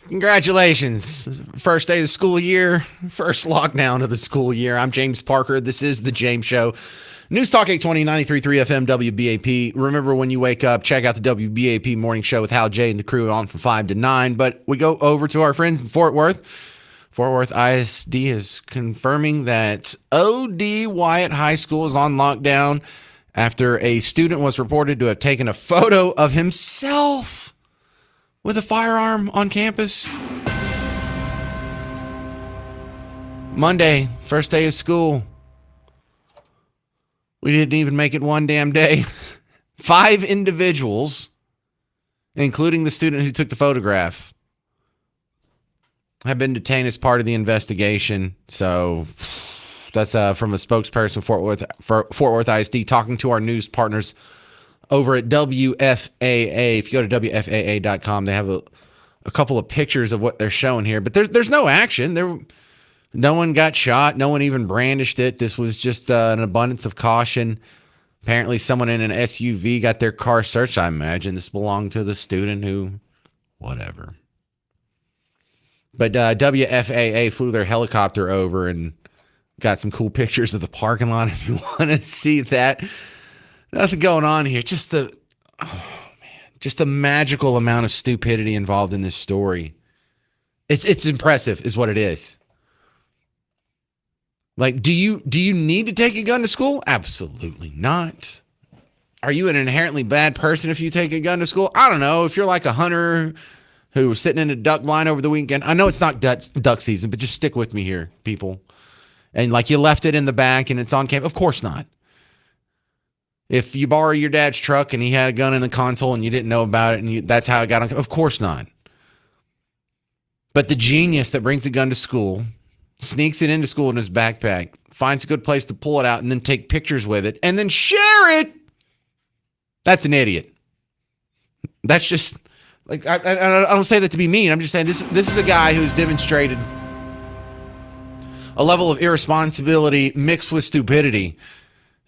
Congratulations. First day of the school year, first lockdown of the school year. I'm James Parker. This is The James Show. News Talk 820, 93.3 FM, WBAP. Remember, when you wake up, check out the WBAP Morning Show with Hal J and the crew on from 5 to 9. But we go over to our friends in Fort Worth. Fort Worth ISD is confirming that O.D. Wyatt High School is on lockdown after a student was reported to have taken a photo of himself with a firearm on campus. Monday, first day of school. We didn't even make it one damn day. 5 individuals, including the student who took the photograph, have been detained as part of the investigation. So that's from a spokesperson for Fort Worth ISD talking to our news partners over at WFAA. If you go to WFAA.com, they have a couple of pictures of what they're showing here. But there's no action. No one got shot. No one even brandished it. This was just an abundance of caution. Apparently someone in an SUV got their car searched. I imagine this belonged to the student who, whatever. But WFAA flew their helicopter over and got some cool pictures of the parking lot if you want to see that. Nothing going on here. Just the magical amount of stupidity involved in this story. It's impressive is what it is. Like, do you need to take a gun to school? Absolutely not. Are you an inherently bad person if you take a gun to school? I don't know. If you're like a hunter who was sitting in a duck blind over the weekend. I know it's not duck season, but just stick with me here, people. And like you left it in the back and it's on camp. Of course not. If you borrow your dad's truck and he had a gun in the console and you didn't know about it and that's how it got on, of course not. But the genius that brings a gun to school, sneaks it into school in his backpack, finds a good place to pull it out and then take pictures with it and then share it. That's an idiot. That's just like, I don't say that to be mean. I'm just saying this is a guy who's demonstrated a level of irresponsibility mixed with stupidity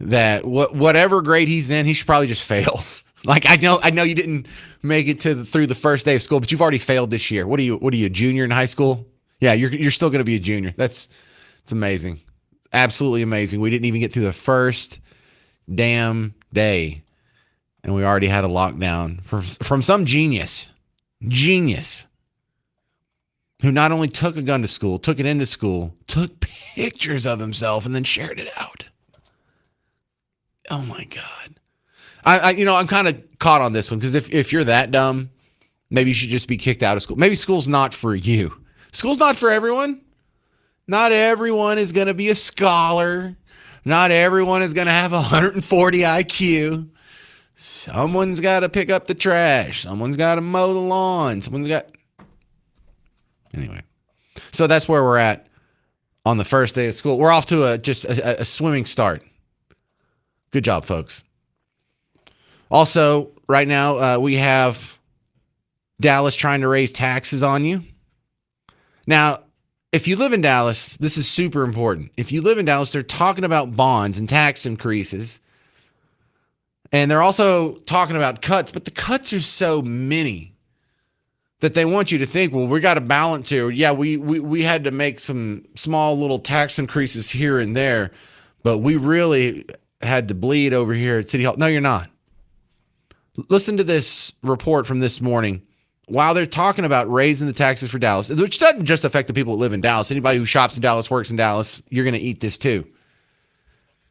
that whatever grade he's in, he should probably just fail. Like, I know you didn't make it through the first day of school, but you've already failed this year. What are you, a junior in high school? Yeah, you're still going to be a junior. It's amazing. Absolutely amazing. We didn't even get through the first damn day, and we already had a lockdown from some genius who not only took a gun to school, took it into school, took pictures of himself, and then shared it out. Oh my God. I'm kind of caught on this one because if you're that dumb, maybe you should just be kicked out of school. Maybe school's not for you. School's not for everyone. Not everyone is going to be a scholar. Not everyone is going to have 140 IQ. Someone's got to pick up the trash. Someone's got to mow the lawn. Anyway. So that's where we're at on the first day of school. We're off to a swimming start. Good job, folks. Also, right now, we have Dallas trying to raise taxes on you. Now, if you live in Dallas, this is super important. If you live in Dallas, they're talking about bonds and tax increases. And they're also talking about cuts, but the cuts are so many that they want you to think, well, we got to balance here. Yeah, we had to make some small little tax increases here and there, but we really had to bleed over here at City Hall. No, you're not. Listen to this report from this morning. While they're talking about raising the taxes for Dallas, which doesn't just affect the people that live in Dallas. Anybody who shops in Dallas, works in Dallas, you're going to eat this too.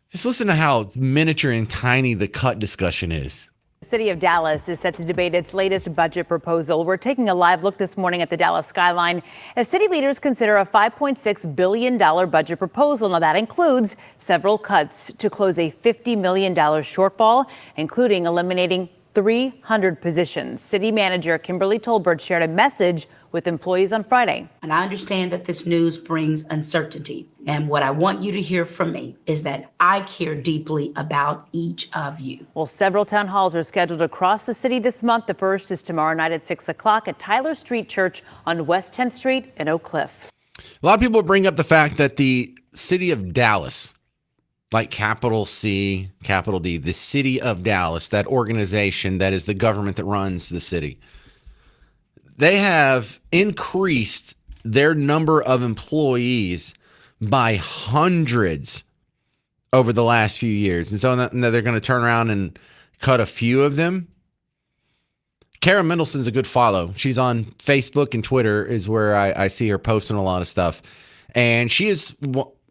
Just listen to how miniature and tiny the cut discussion is. The city of Dallas is set to debate its latest budget proposal. We're taking a live look this morning at the Dallas skyline as city leaders consider a $5.6 billion budget proposal. Now, that includes several cuts to close a $50 million shortfall, including eliminating 300 positions. City Manager Kimberly Tolbert shared a message with employees on Friday. And I understand that this news brings uncertainty. And what I want you to hear from me is that I care deeply about each of you. Well, several town halls are scheduled across the city this month. The first is tomorrow night at 6 o'clock at Tyler Street Church on West 10th Street in Oak Cliff. A lot of people bring up the fact that the city of Dallas, like capital C, capital D, the city of Dallas, that organization that is the government that runs the city, They have increased their number of employees by hundreds over the last few years. And so now they're going to turn around and cut a few of them. Kara Mendelson's a good follow. She's on Facebook and Twitter is where I see her posting a lot of stuff. And she is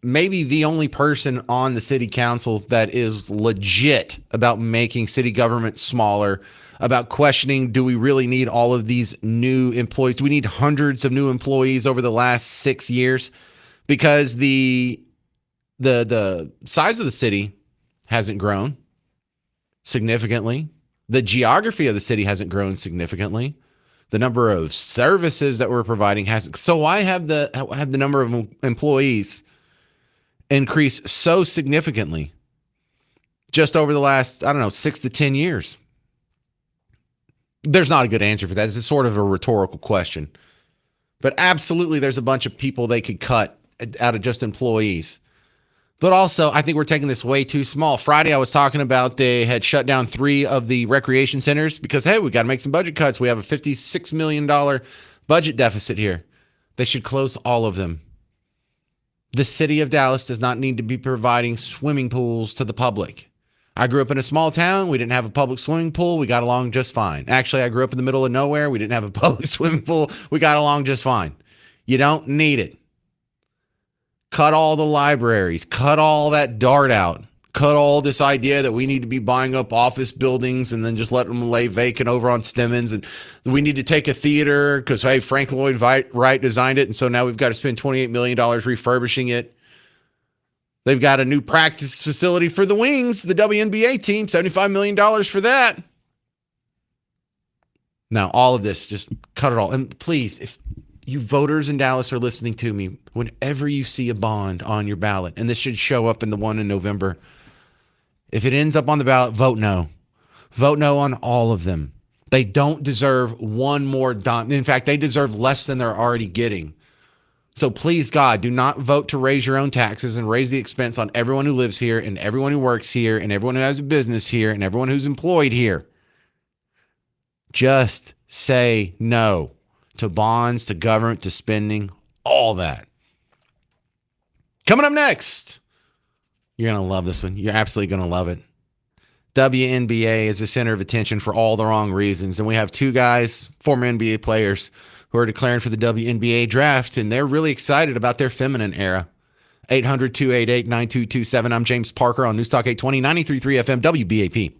maybe the only person on the city council that is legit about making city government smaller, about questioning, do we really need all of these new employees? Do we need hundreds of new employees over the last 6 years? Because the size of the city hasn't grown significantly. The geography of the city hasn't grown significantly. The number of services that we're providing hasn't. So why have the number of employees increased so significantly just over the last, 6 to 10 years? There's not a good answer for that. It's sort of a rhetorical question. But absolutely, there's a bunch of people they could cut out of just employees. But also, I think we're taking this way too small. Friday, I was talking about they had shut down 3 of the recreation centers because, hey, we got to make some budget cuts. We have a $56 million budget deficit here. They should close all of them. The city of Dallas does not need to be providing swimming pools to the public. I grew up in a small town. We didn't have a public swimming pool. We got along just fine. Actually, I grew up in the middle of nowhere. We didn't have a public swimming pool. We got along just fine. You don't need it. Cut all the libraries. Cut all that dart out. Cut all this idea that we need to be buying up office buildings and then just let them lay vacant over on Stemmons. And we need to take a theater because, hey, Frank Lloyd Wright designed it. And so now we've got to spend $28 million refurbishing it. They've got a new practice facility for the Wings, the WNBA team, $75 million for that. Now, all of this, just cut it all. And please, if you voters in Dallas are listening to me, whenever you see a bond on your ballot, and this should show up in the one in November, if it ends up on the ballot, vote no. Vote no on all of them. They don't deserve one more dime. In fact, they deserve less than they're already getting. So please, God, do not vote to raise your own taxes and raise the expense on everyone who lives here and everyone who works here and everyone who has a business here and everyone who's employed here. Just say no to bonds, to government, to spending, all that. Coming up next, you're going to love this one. You're absolutely going to love it. WNBA is the center of attention for all the wrong reasons. And we have 2 guys, former NBA players, who are declaring for the WNBA draft, and they're really excited about their feminine era. 800-288-9227. I'm James Parker on News Talk 820, 93.3 FM, WBAP.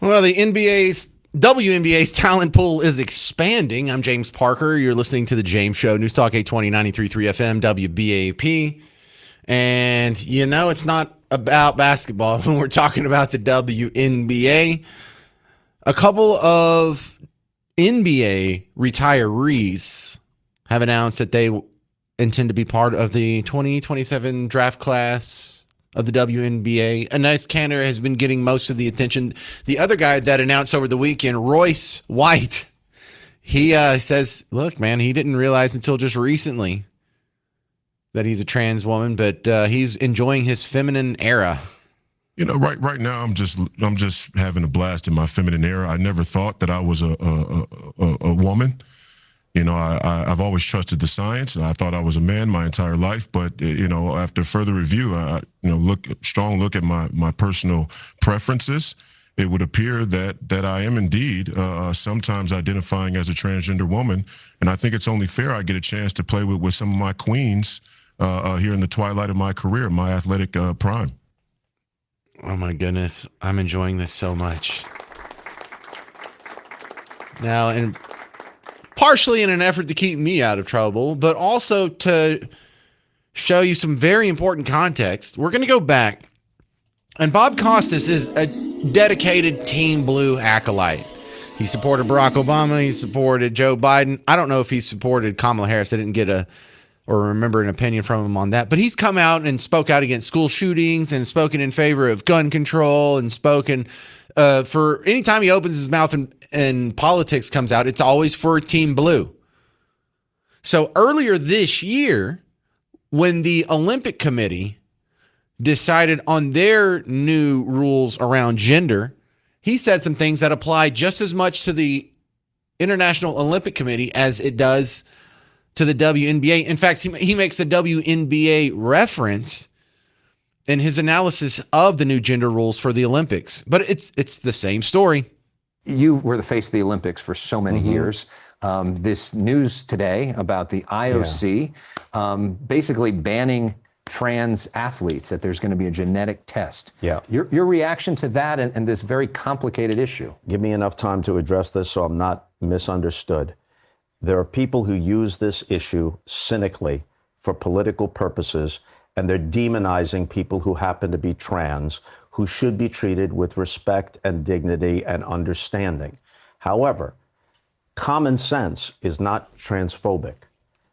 Well, the WNBA's talent pool is expanding. I'm James Parker. You're listening to The James Show, News Talk 820, 93.3 FM, WBAP. And you know it's not about basketball when we're talking about the WNBA. A couple of NBA retirees have announced that they intend to be part of the 2027 draft class of the WNBA. Enes Kanter has been getting most of the attention. The other guy that announced over the weekend, Royce White, he says, look, man, he didn't realize until just recently that he's a trans woman, but he's enjoying his feminine era. You know, right now I'm just having a blast in my feminine era. I never thought that I was a woman. You know, I've always trusted the science, and I thought I was a man my entire life. But you know, after further review, strong look at my personal preferences, it would appear that I am indeed sometimes identifying as a transgender woman, and I think it's only fair I get a chance to play with some of my queens here in the twilight of my career, my athletic prime. Oh my goodness, I'm enjoying this so much. Now, and partially in an effort to keep me out of trouble, but also to show you some very important context, we're going to go back. And Bob Costas is a dedicated Team Blue acolyte. He supported Barack Obama. He supported Joe Biden. I don't know if he supported Kamala Harris. I didn't get or remember an opinion from him on that. But he's come out and spoke out against school shootings and spoken in favor of gun control and spoken for any time he opens his mouth and politics comes out, it's always for Team Blue. So earlier this year, when the Olympic Committee decided on their new rules around gender, he said some things that apply just as much to the International Olympic Committee as it does to the WNBA. In fact, he makes the WNBA reference in his analysis of the new gender rules for the Olympics. But it's the same story. You were the face of the Olympics for so many years. This news today about the IOC basically banning trans athletes, that there's going to be a genetic test. Yeah. Your reaction to that and this very complicated issue? Give me enough time to address this so I'm not misunderstood. There are people who use this issue cynically for political purposes, and they're demonizing people who happen to be trans, who should be treated with respect and dignity and understanding. However, common sense is not transphobic.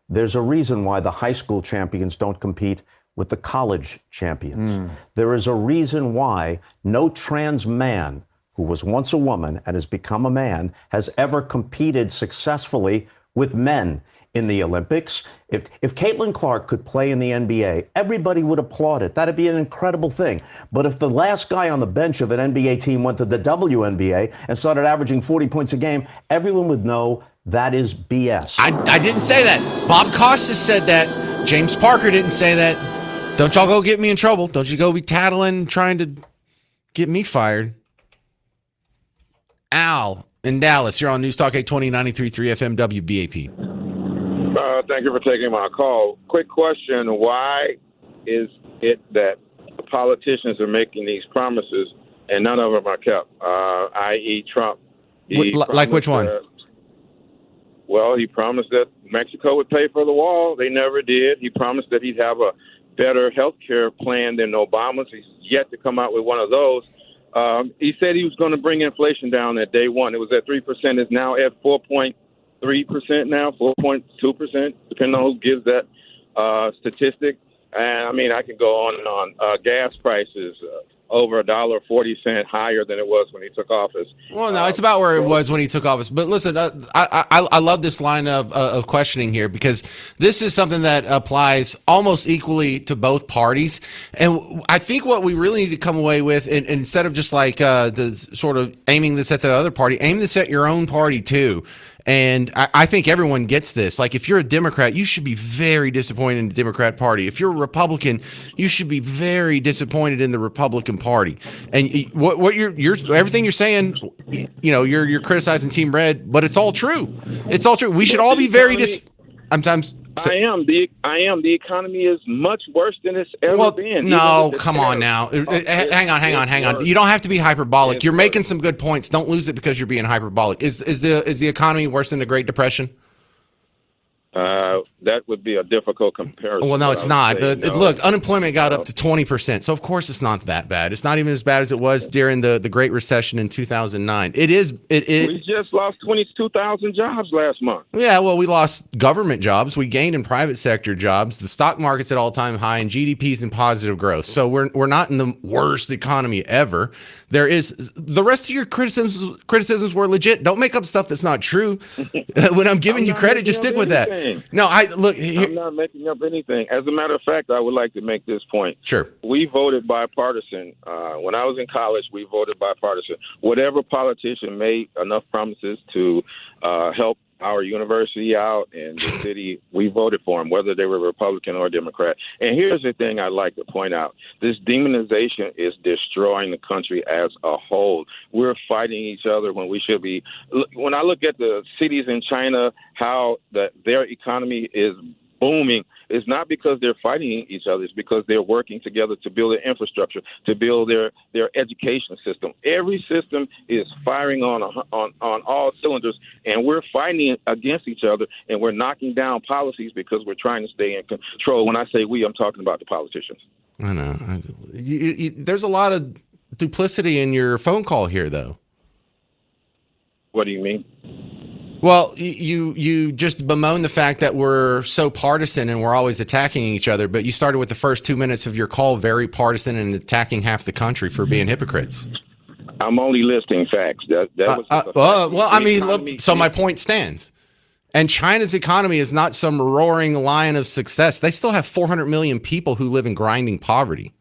There's a reason why the high school champions don't compete with the college champions. There is a reason why no trans man who was once a woman and has become a man has ever competed successfully with men in the Olympics. If Caitlin Clark could play in the NBA, everybody would applaud it. That'd be an incredible thing. But if the last guy on the bench of an NBA team went to the WNBA and started averaging 40 points a game, everyone would know that is BS. I didn't say that. Bob Costas said that. James Parker didn't say that. Don't y'all go get me in trouble. Don't you go be tattling, trying to get me fired. Al in Dallas, you're on News Talk 820, 93.3 FM WBAP. Thank you for taking my call. Quick question. Why is it that politicians are making these promises and none of them are kept, i.e. Trump? Like which one? Well, he promised that Mexico would pay for the wall. They never did. He promised that he'd have a better health care plan than Obama's. He's yet to come out with one of those. He said he was going to bring inflation down at day one. It was at 3%. It's now at 4.3% now, 4.2%, depending on who gives that statistic. And I mean, I can go on and on. Gas prices over $1.40 higher than it was when he took office. Well, no, it's about where it was when he took office. But listen, I love this line of questioning here, because this is something that applies almost equally to both parties. And I think what we really need to come away with, and instead of just like the sort of aiming this at the other party, aim this at your own party too. And I think everyone gets this. Like, if you're a Democrat, you should be very disappointed in the Democrat Party. If you're a Republican, you should be very disappointed in the Republican Party. And what you're everything you're saying, you know, you're criticizing Team Red, but it's all true. It's all true. We should all be very sometimes. I am. The economy is much worse than it's ever been. No, Even with the come on now. Hang on. You don't have to be hyperbolic. You're making some good points. Don't lose it because you're being hyperbolic. Is the economy worse than the Great Depression? That would be a difficult comparison. Well, no, it's not. Say, no. Look, unemployment got up to 20%. So, of course, it's not that bad. It's not even as bad as it was during the Great Recession in 2009. It is. We just lost 22,000 jobs last month. Yeah, well, we lost government jobs. We gained in private sector jobs. The stock market's at all-time high, and GDP's in positive growth. So we're not in the worst economy ever. There is the rest of your criticisms were legit. Don't make up stuff that's not true. When I'm giving you credit, just stick with that. No, I'm not making up anything. As a matter of fact, I would like to make this point. Sure. We voted bipartisan. When I was in college, we voted bipartisan. Whatever politician made enough promises to help our university out and the city, we voted for them, whether they were Republican or Democrat. And here's the thing I'd like to point out. This demonization is destroying the country as a whole. We're fighting each other when we should be. When I look at the cities in China, how their economy is booming, it's not because they're fighting each other. It's because they're working together to build their infrastructure, to build their education system. Every system is firing on all cylinders, and we're fighting against each other, and we're knocking down policies because we're trying to stay in control. When I say we, I'm talking about the politicians. I know. There's a lot of duplicity in your phone call here, though. What do you mean? Well, you just bemoan the fact that we're so partisan and we're always attacking each other, but you started with the first 2 minutes of your call very partisan and attacking half the country for being hypocrites. I'm only listing facts. So my point stands. And China's economy is not some roaring lion of success. They still have 400 million people who live in grinding poverty.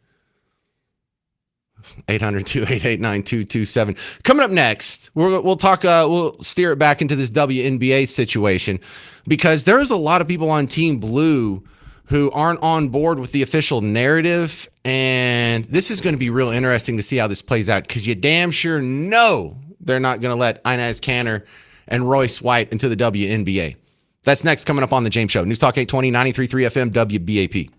800-288-9227. Coming up next, we'll talk. We'll steer it back into this WNBA situation because there's a lot of people on Team Blue who aren't on board with the official narrative, and this is going to be real interesting to see how this plays out because you damn sure know they're not going to let Inez Kanter and Royce White into the WNBA. That's next, coming up on the James Show. News Talk 820, 93.3 FM, WBAP.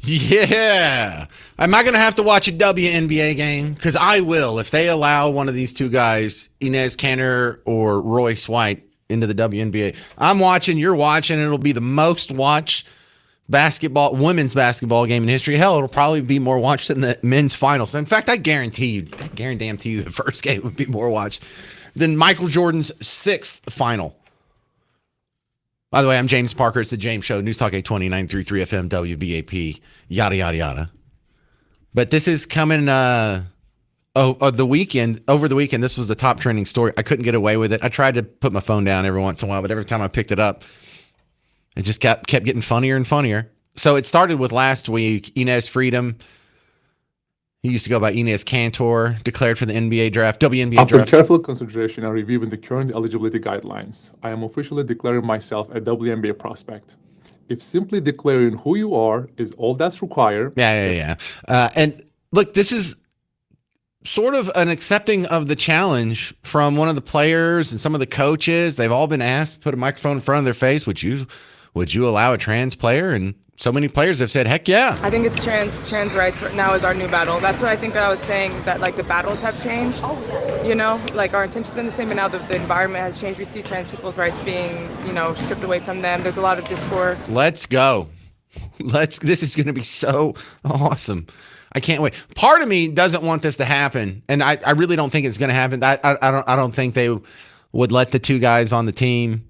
Yeah. Am I going to have to watch a WNBA game? Because I will if they allow one of these two guys, Inez Kanter or Royce White, into the WNBA. I'm watching, you're watching. It'll be the most watched women's basketball game in history. Hell, it'll probably be more watched than the men's finals. In fact, I guarantee you the first game would be more watched than Michael Jordan's 6th final. By the way, I'm James Parker. It's the James Show. News Talk 820, 933 FM, WBAP, yada, yada, yada. But this is coming over the weekend. This was the top trending story. I couldn't get away with it. I tried to put my phone down every once in a while, but every time I picked it up, it just kept getting funnier and funnier. So it started with last week. Inez Freedom, he used to go by Inez Kanter, declared for the NBA draft, WNBA After draft. careful consideration and reviewing the current eligibility guidelines, I am officially declaring myself a WNBA prospect. If simply declaring who you are is all that's required. Yeah. And look, this is sort of an accepting of the challenge from one of the players and some of the coaches. They've all been asked to put a microphone in front of their face. Would you allow a trans player? And so many players have said, heck yeah. I think it's trans rights now is our new battle. That's what I think I was saying, that like the battles have changed. Oh, yes. You know, like our intentions have been the same, but now the environment has changed. We see trans people's rights being, stripped away from them. There's a lot of discord. Let's go. This is going to be so awesome. I can't wait. Part of me doesn't want this to happen, and I really don't think it's going to happen. I don't think they would let the two guys on the team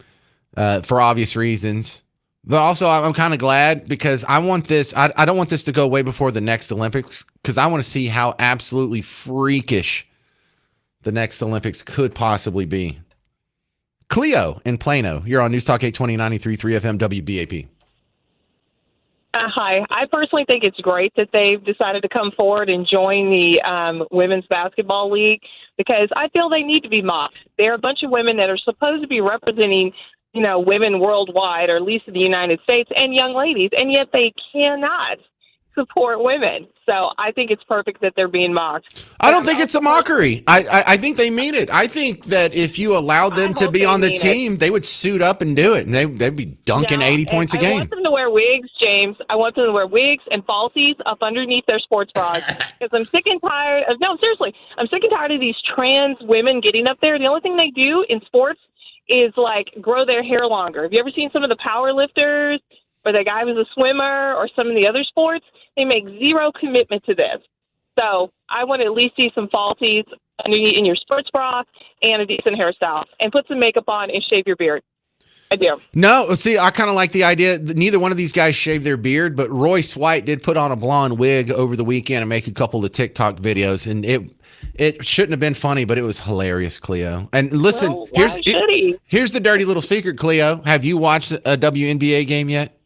for obvious reasons. But also, I'm kind of glad because I want this. I don't want this to go way before the next Olympics because I want to see how absolutely freakish the next Olympics could possibly be. Cleo in Plano, you're on News Talk 820, 93.3 FM WBAP. Hi. I personally think it's great that they've decided to come forward and join the Women's Basketball League because I feel they need to be mocked. They're a bunch of women that are supposed to be representing women worldwide, or at least in the United States, and young ladies, and yet they cannot support women. So I think it's perfect that they're being mocked. I don't think it's a mockery. I think they mean it. I think that if you allowed them to be on the team, they would suit up and do it, and they'd be dunking 80 points a game. I want them to wear wigs, James. I want them to wear wigs and falsies up underneath their sports bras because I'm sick and tired of, no, seriously, I'm sick and tired of these trans women getting up there. The only thing they do in sports is like grow their hair longer. Have you ever seen some of the power lifters or the guy who's a swimmer or some of the other sports? They make zero commitment to this. So I want to at least see some falsies underneath in your sports bra and a decent hairstyle and put some makeup on and shave your beard. I do. No, see, I kind of like the idea that neither one of these guys shaved their beard, but Royce White did put on a blonde wig over the weekend and make a couple of TikTok videos, and it shouldn't have been funny, but it was hilarious, Cleo. And listen, here's the dirty little secret, Cleo. Have you watched a WNBA game yet?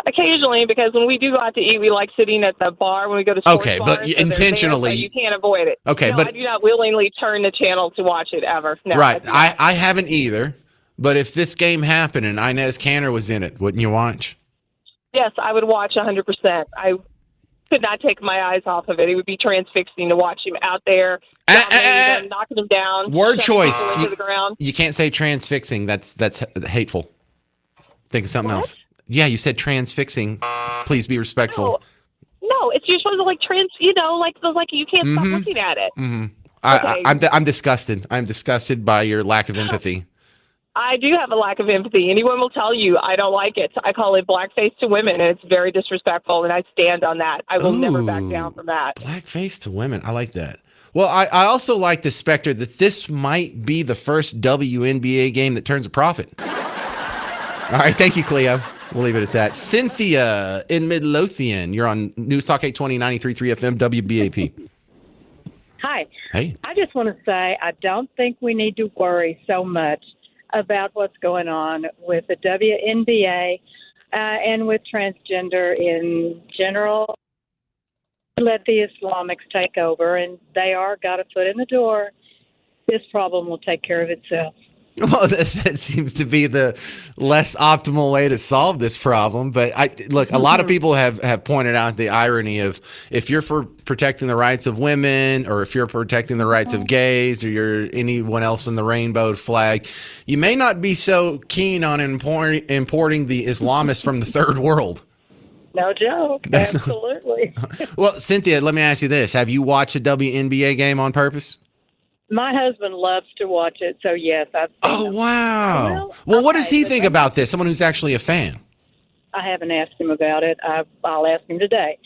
Occasionally, because when we do go out to eat, we like sitting at the bar when we go to sports okay, bars, but so intentionally, there, so you can't avoid it. Okay, no, but I do not willingly turn the channel to watch it ever. No, right, I haven't either. But if this game happened and Inez Kanter was in it, wouldn't you watch? Yes, I would watch 100%. I could not take my eyes off of it. It would be transfixing to watch him out there, them, knocking him down. Word choice. To the ground. You can't say transfixing. That's hateful. Think of something else. Yeah, you said transfixing. Please be respectful. No, it's you're supposed to like you can't stop looking at it. Mm-hmm. I'm disgusted. I'm disgusted by your lack of empathy. I do have a lack of empathy. Anyone will tell you I don't like it. I call it blackface to women, and it's very disrespectful, and I stand on that. I will never back down from that. Blackface to women. I like that. Well, I also like the specter that this might be the first WNBA game that turns a profit. All right, thank you, Cleo. We'll leave it at that. Cynthia in Midlothian. You're on News Talk 820, 93.3 FM, WBAP. Hi. Hey. I just want to say I don't think we need to worry so much about what's going on with the WNBA and with transgender in general. Let the Islamics take over, and they got a foot in the door. This problem will take care of itself. Well, that seems to be the less optimal way to solve this problem. But look, a lot of people have pointed out the irony of if you're for protecting the rights of women, or if you're protecting the rights of gays, or you're anyone else in the rainbow flag, you may not be so keen on importing the Islamists from the third world. No joke. That's- Absolutely. Well, Cynthia, let me ask you this. Have you watched a WNBA game on purpose? My husband loves to watch it, so yes, I've seen Oh, them. wow. Well, what does he think about this? Someone who's actually a fan. I haven't asked him about it. I'll ask him today.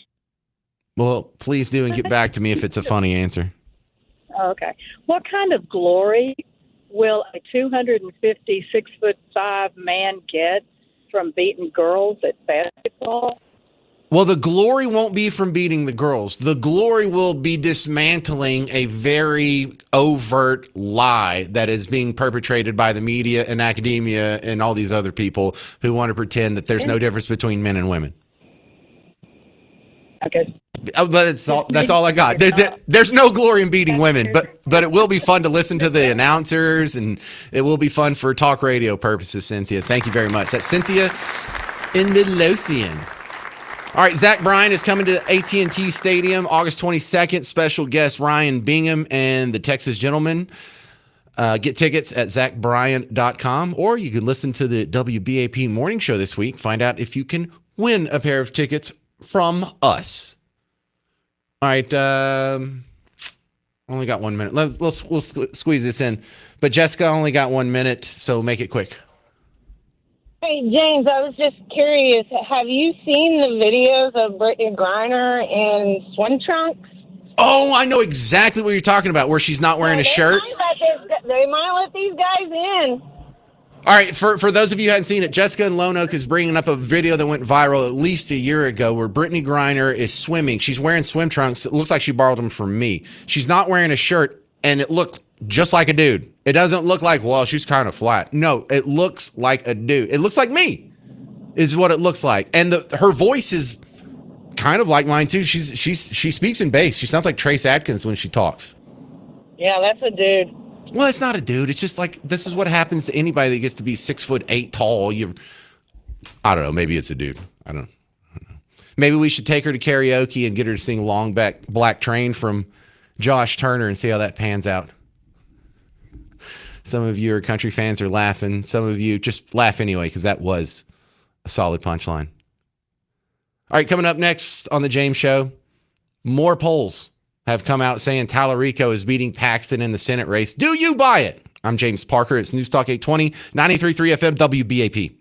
Well, please do and get back to me if it's a funny answer. Okay. What kind of glory will a 256'5" man get from beating girls at basketball? Well, the glory won't be from beating the girls. The glory will be dismantling a very overt lie that is being perpetrated by the media and academia and all these other people who want to pretend that there's no difference between men and women. Okay. Oh, that's all I got. There's no glory in beating women, but it will be fun to listen to the announcers, and it will be fun for talk radio purposes, Cynthia. Thank you very much. That's Cynthia in Midlothian. All right, Zach Bryan is coming to AT&T Stadium August 22nd. Special guest Ryan Bingham and the Texas Gentlemen. Get tickets at zachbryan.com, or you can listen to the WBAP Morning Show this week. Find out if you can win a pair of tickets from us. All right, only got 1 minute. We'll squeeze this in. But Jessica only got 1 minute, so make it quick. Hey, James, I was just curious. Have you seen the videos of Brittany Griner in swim trunks? Oh, I know exactly what you're talking about, where she's not wearing a shirt. They might let these guys in. All right, for those of you who haven't seen it, Jessica in Lone Oak is bringing up a video that went viral at least a year ago where Brittany Griner is swimming. She's wearing swim trunks. It looks like she borrowed them from me. She's not wearing a shirt, and it looks just like a dude. It doesn't look like, well, she's kind of flat. No, it looks like a dude. It looks like me, is what it looks like. And her voice is kind of like mine, too. She speaks in bass. She sounds like Trace Adkins when she talks. Yeah, that's a dude. Well, it's not a dude. It's just like, this is what happens to anybody that gets to be 6'8" tall. I don't know. Maybe it's a dude. I don't know. Maybe we should take her to karaoke and get her to sing Long Black Train from Josh Turner and see how that pans out. Some of your country fans are laughing. Some of you just laugh anyway, because that was a solid punchline. All right, coming up next on the James Show, more polls have come out saying Tallarico is beating Paxton in the Senate race. Do you buy it? I'm James Parker. It's News Talk 820, 93.3 FM, WBAP.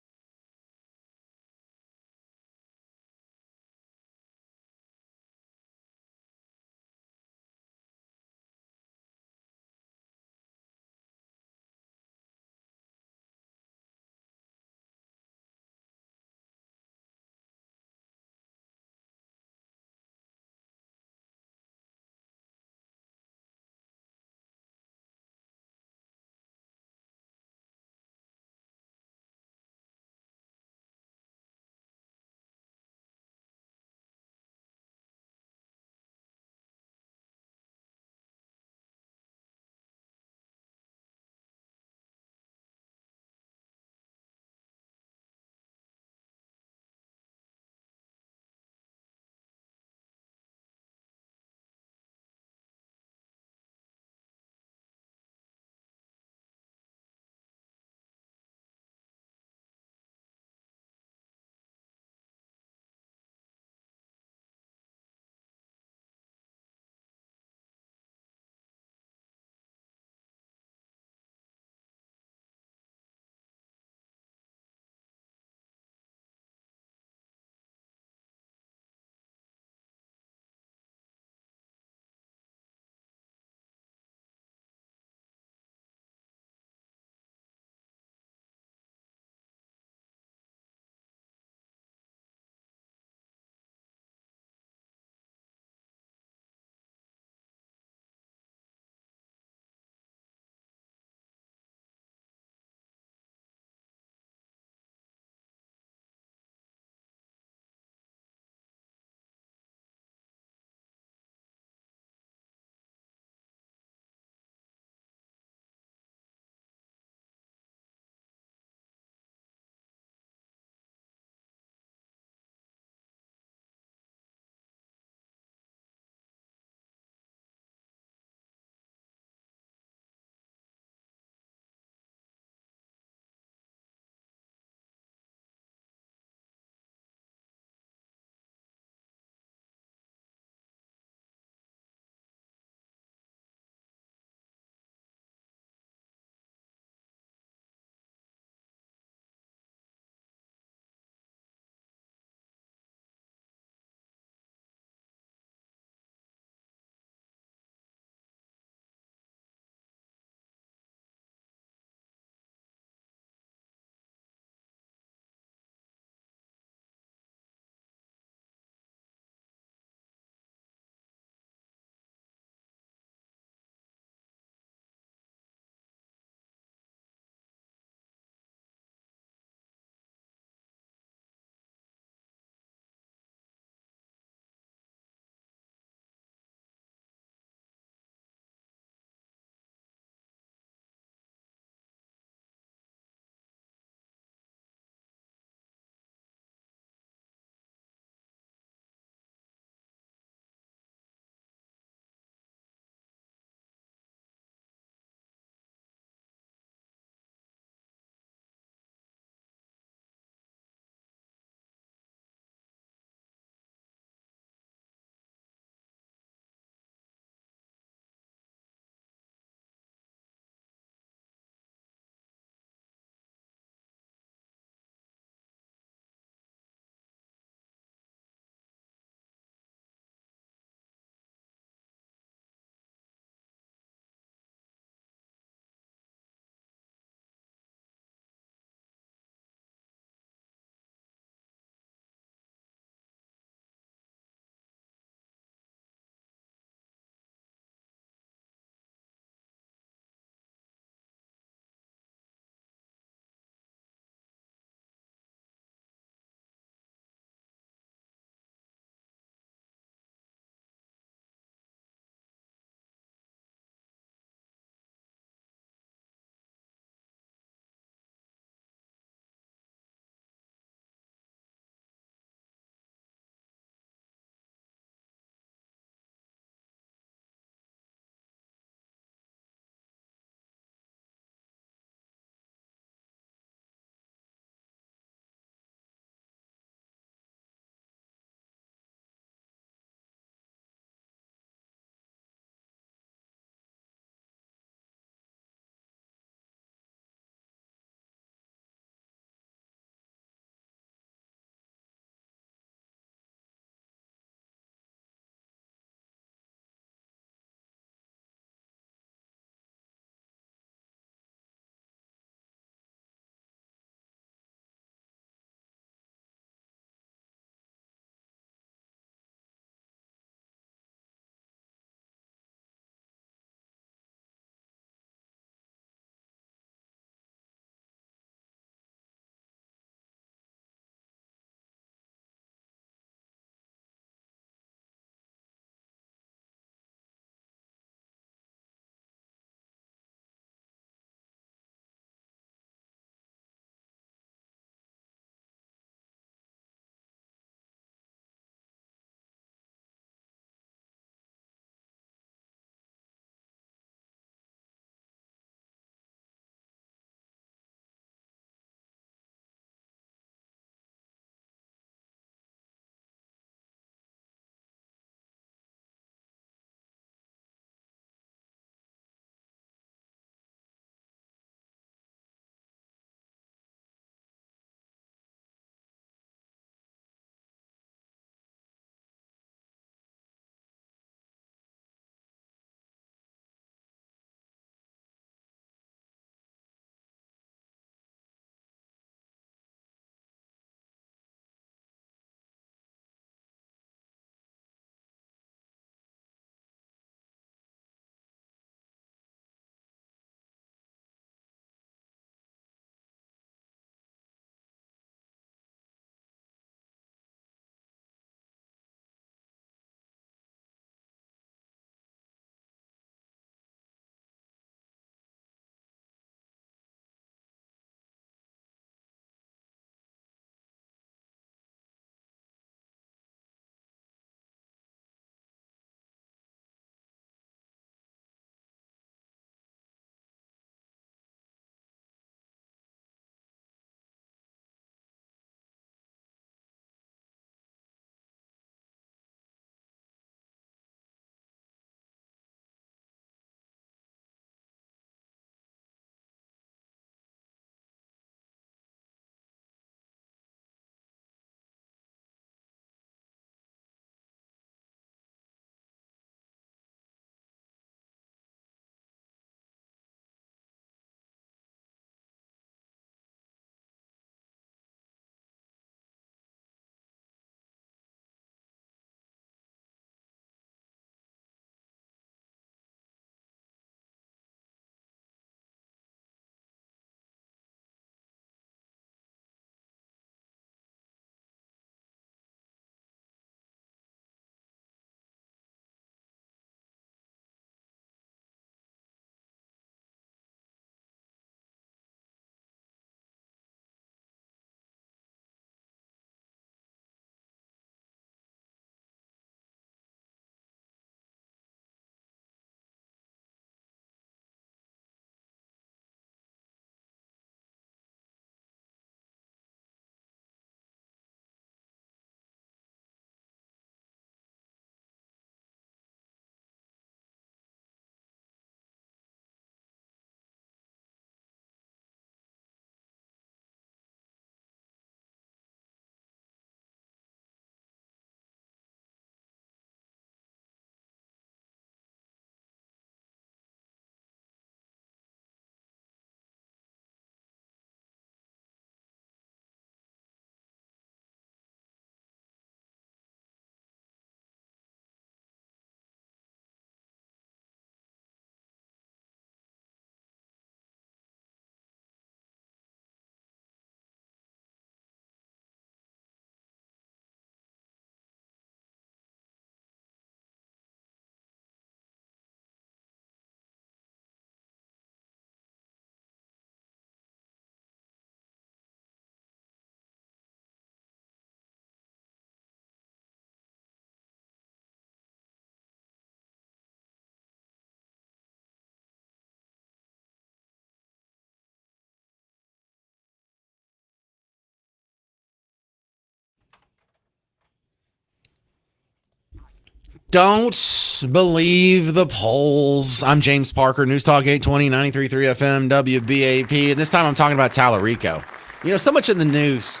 Don't believe the polls. I'm James Parker, News Talk 820, 93.3 FM, WBAP. And this time I'm talking about Tallarico. You know, so much in the news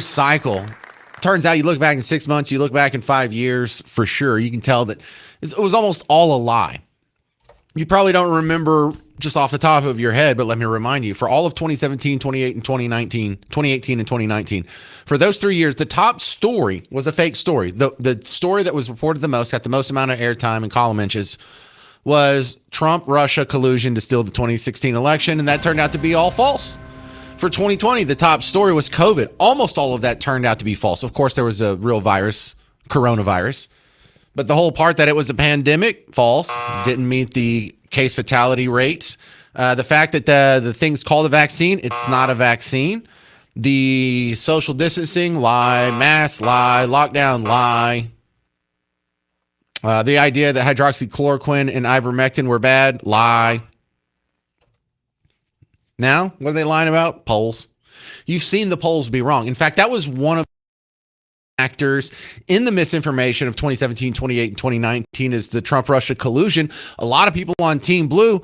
cycle. Turns out you look back in 6 months, you look back in 5 years, for sure. You can tell that it was almost all a lie. You probably don't remember just off the top of your head, but let me remind you, for all of 2017, 2018, and 2019, for those 3 years, the top story was a fake story. The story that was reported the most, got the most amount of airtime and column inches, was Trump-Russia collusion to steal the 2016 election, and that turned out to be all false. For 2020, the top story was COVID. Almost all of that turned out to be false. Of course, there was a real virus, coronavirus, but the whole part that it was a pandemic, false, didn't meet the case fatality rate. The fact that the thing's called a vaccine, it's not a vaccine. The social distancing, lie. Mask, lie. Lockdown, lie. The idea that hydroxychloroquine and ivermectin were bad, lie. Now, what are they lying about? Polls. You've seen the polls be wrong. In fact, that was one of the factors in the misinformation of 2017, 2018, and 2019 is the Trump-Russia collusion. A lot of people on Team Blue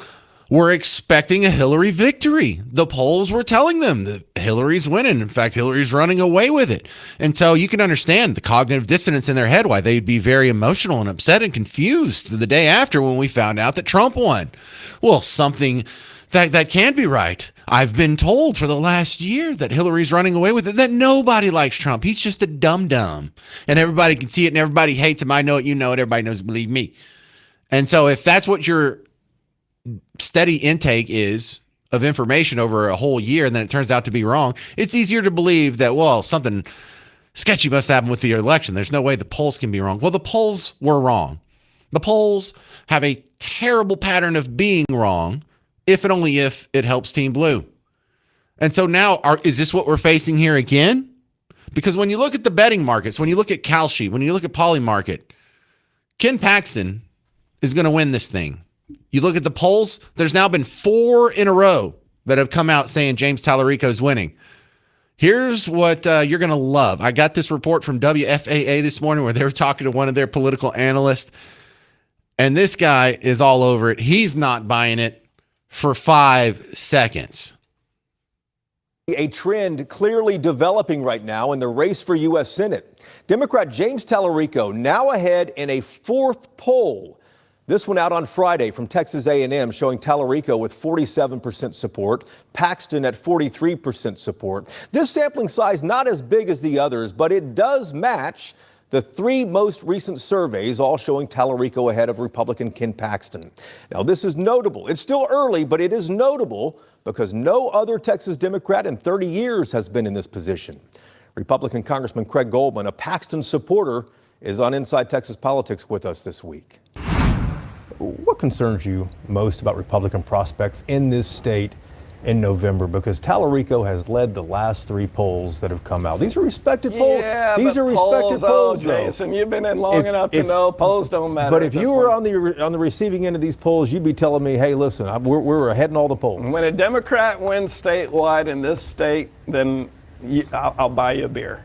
were expecting a Hillary victory. The polls were telling them that Hillary's winning. In fact, Hillary's running away with it. And so you can understand the cognitive dissonance in their head, why they'd be very emotional and upset and confused the day after when we found out that Trump won. Well, something that can't be right. I've been told for the last year that Hillary's running away with it, that nobody likes Trump. He's just a dum-dum. And everybody can see it and everybody hates him. I know it, you know it, everybody knows, believe me. And so if that's what your steady intake is of information over a whole year and then it turns out to be wrong, it's easier to believe that, well, something sketchy must happen with the election. There's no way the polls can be wrong. Well, the polls were wrong. The polls have a terrible pattern of being wrong, if and only if it helps Team Blue. And so now, is this what we're facing here again? Because when you look at the betting markets, when you look at Kalshi, when you look at Polymarket, Ken Paxton is going to win this thing. You look at the polls, there's now been 4 in a row that have come out saying James Tallarico is winning. Here's what you're going to love. I got this report from WFAA this morning where they were talking to one of their political analysts, and this guy is all over it. He's not buying it for 5 seconds. A trend clearly developing right now in the race for U.S. Senate. Democrat James Tallarico now ahead in a 4th poll. This one out on Friday from Texas A&M showing Tallarico with 47% support, Paxton at 43% support. This sampling size not as big as the others, but it does match the 3 most recent surveys, all showing Tallarico ahead of Republican Ken Paxton. Now, this is notable. It's still early, but it is notable because no other Texas Democrat in 30 years has been in this position. Republican Congressman Craig Goldman, a Paxton supporter, is on Inside Texas Politics with us this week. What concerns you most about Republican prospects in this state in November? Because Tallarico has led the last 3 polls that have come out. These are respected polls. Yeah, These are respected polls, though. Jason, you've been in long enough to know polls don't matter. But if you were on the receiving end of these polls, you'd be telling me, hey, listen, we're ahead in all the polls. When a Democrat wins statewide in this state, then I'll buy you a beer.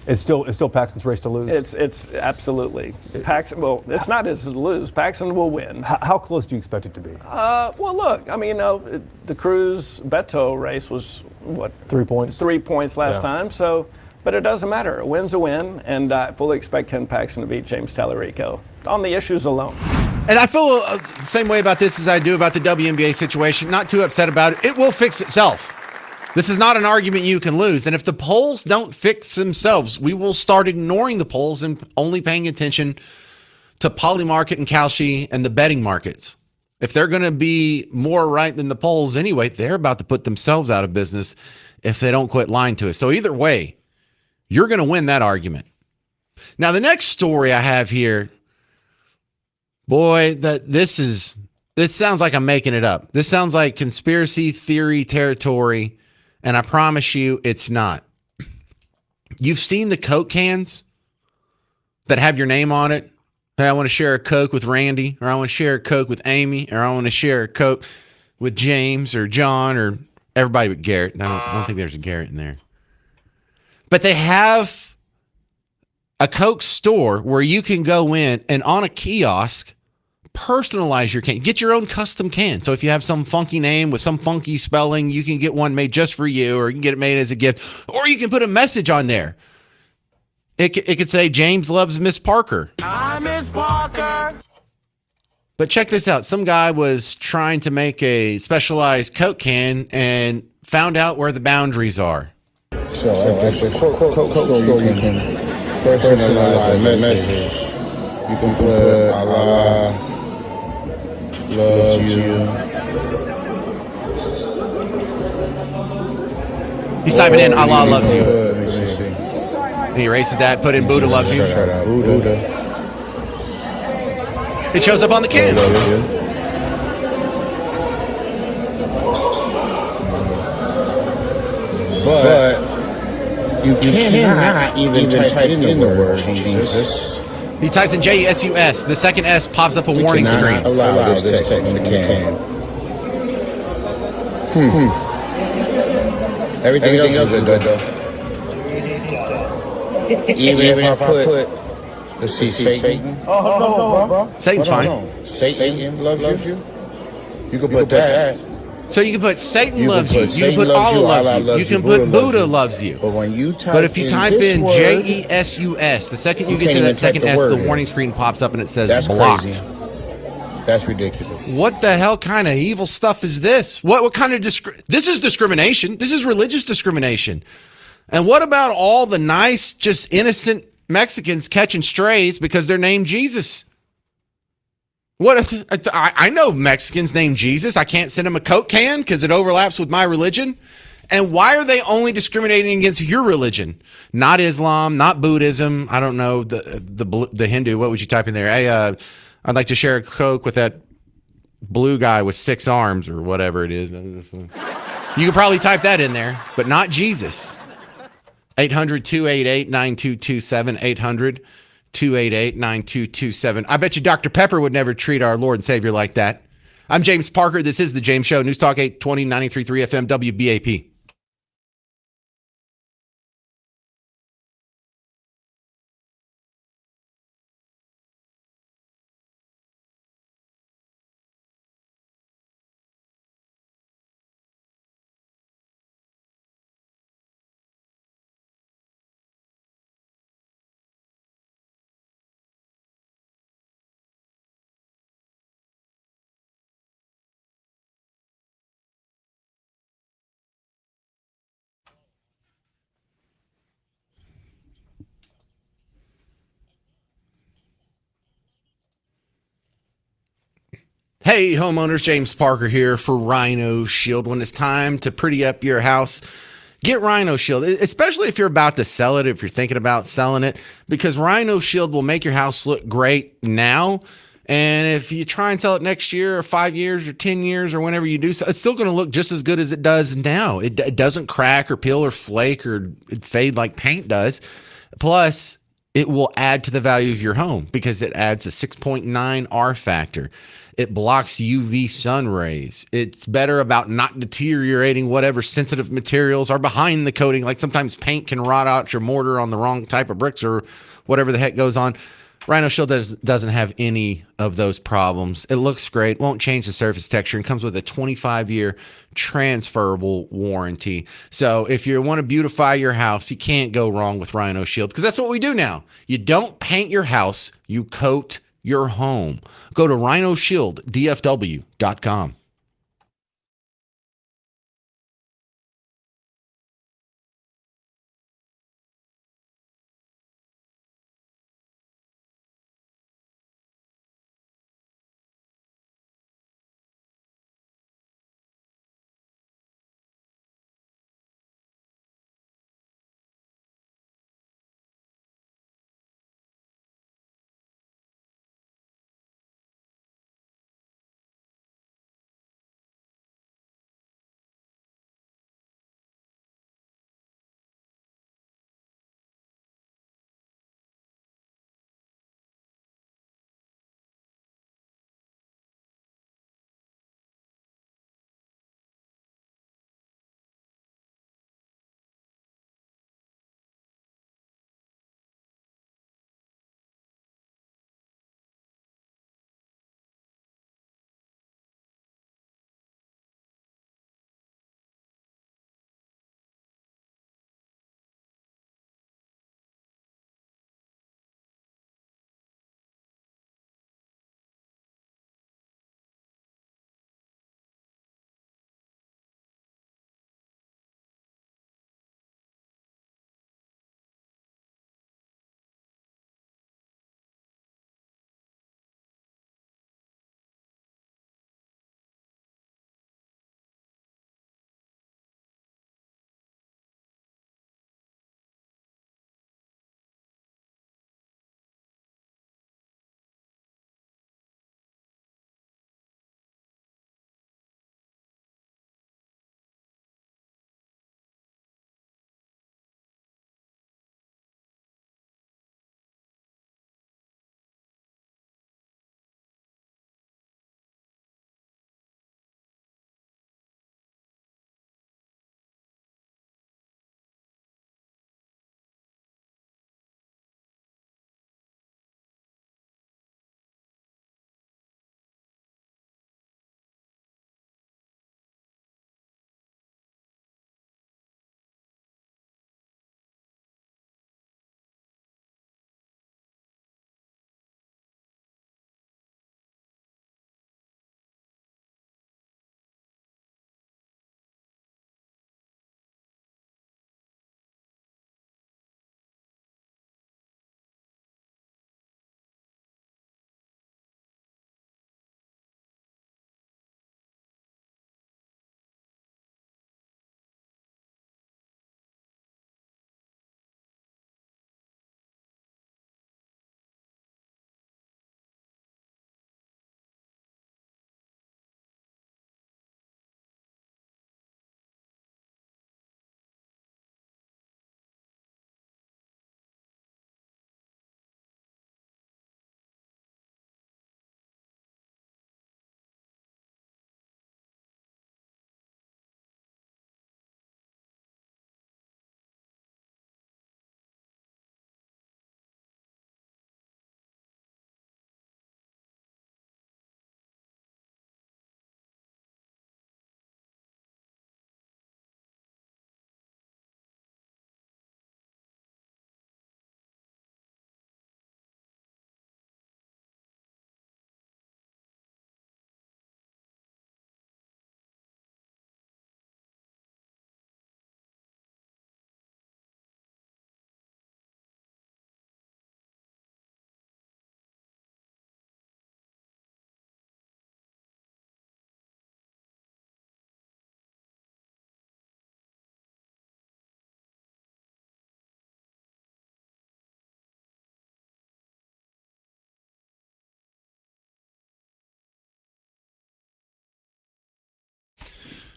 It's still Paxton's race to lose? It's absolutely. Paxton, well, it's not his to lose. Paxton will win. How close do you expect it to be? Well, look, I mean, the Cruz-Beto race was, what? 3 points? 3 points last time, so, but it doesn't matter. A win's a win, and I fully expect Ken Paxton to beat James Tallarico on the issues alone. And I feel the same way about this as I do about the WNBA situation. Not too upset about it. It will fix itself. This is not an argument you can lose. And if the polls don't fix themselves, we will start ignoring the polls and only paying attention to Polymarket and Kalshi and the betting markets. If they're going to be more right than the polls anyway, they're about to put themselves out of business if they don't quit lying to us. So either way, you're going to win that argument. Now, the next story I have here, boy, this sounds like I'm making it up. This sounds like conspiracy theory territory. And I promise you, it's not. You've seen the Coke cans that have your name on it. Hey, I want to share a Coke with Randy, or I want to share a Coke with Amy, or I want to share a Coke with James or John or everybody but Garrett. I don't think there's a Garrett in there. But they have a Coke store where you can go in and on a kiosk personalize your can. Get your own custom can. So if you have some funky name with some funky spelling, you can get one made just for you, or you can get it made as a gift, or you can put a message on there. It could say, James loves Miss Parker. Hi, Miss Parker. But check this out. Some guy was trying to make a specialized Coke can and found out where the boundaries are. So at the Coke store, you can personalize a message. You can put Allah loves you. He's typing in Allah loves you. And he erases that, put in Buddha loves you. It shows up on the can. But you cannot even type in the word Jesus. He types in Jesus. The second S pops up a warning screen. Allow this text on the can. Everything else is good though. Even if I put, let's see, Satan. Oh, no, bro. Satan's fine. Satan loves you. You can put that. So you can put Satan loves you. You can put Allah loves you. You can put Buddha loves you. But when you type, but if you type in Jesus, Jesus, the second you get to that second S, the warning screen pops up and it says that's blocked. crazy. That's ridiculous. What the hell kind of evil stuff is this? What kind of this is discrimination? This is religious discrimination. And what about all the nice, just innocent Mexicans catching strays because they're named Jesus? What if I know Mexicans named Jesus? I can't send them a Coke can because it overlaps with my religion. And why are they only discriminating against your religion? Not Islam, not Buddhism. I don't know the Hindu. What would you type in there? Hey, I'd like to share a Coke with that blue guy with 6 arms or whatever it is. You could probably type that in there, but not Jesus. 800-288-9227. 800-288-9227. I bet you Dr. Pepper would never treat our Lord and Savior like that. I'm James Parker. This is The James Show. News Talk 820, 93.3 FM, WBAP. Hey, homeowners, James Parker here for Rhino Shield. When it's time to pretty up your house, get Rhino Shield, especially if you're about to sell it, if you're thinking about selling it, because Rhino Shield will make your house look great now. And if you try and sell it next year or 5 years or 10 years or whenever you do so, it's still going to look just as good as it does now. It doesn't crack or peel or flake or fade like paint does. Plus, it will add to the value of your home because it adds a 6.9 R factor. It blocks UV sun rays. It's better about not deteriorating whatever sensitive materials are behind the coating. Like sometimes paint can rot out your mortar on the wrong type of bricks or whatever the heck goes on. Rhino Shield doesn't have any of those problems. It looks great, won't change the surface texture, and comes with a 25-year transferable warranty. So if you want to beautify your house, you can't go wrong with Rhino Shield, because that's what we do now. You don't paint your house, you coat your home. Go to rhinoshielddfw.com.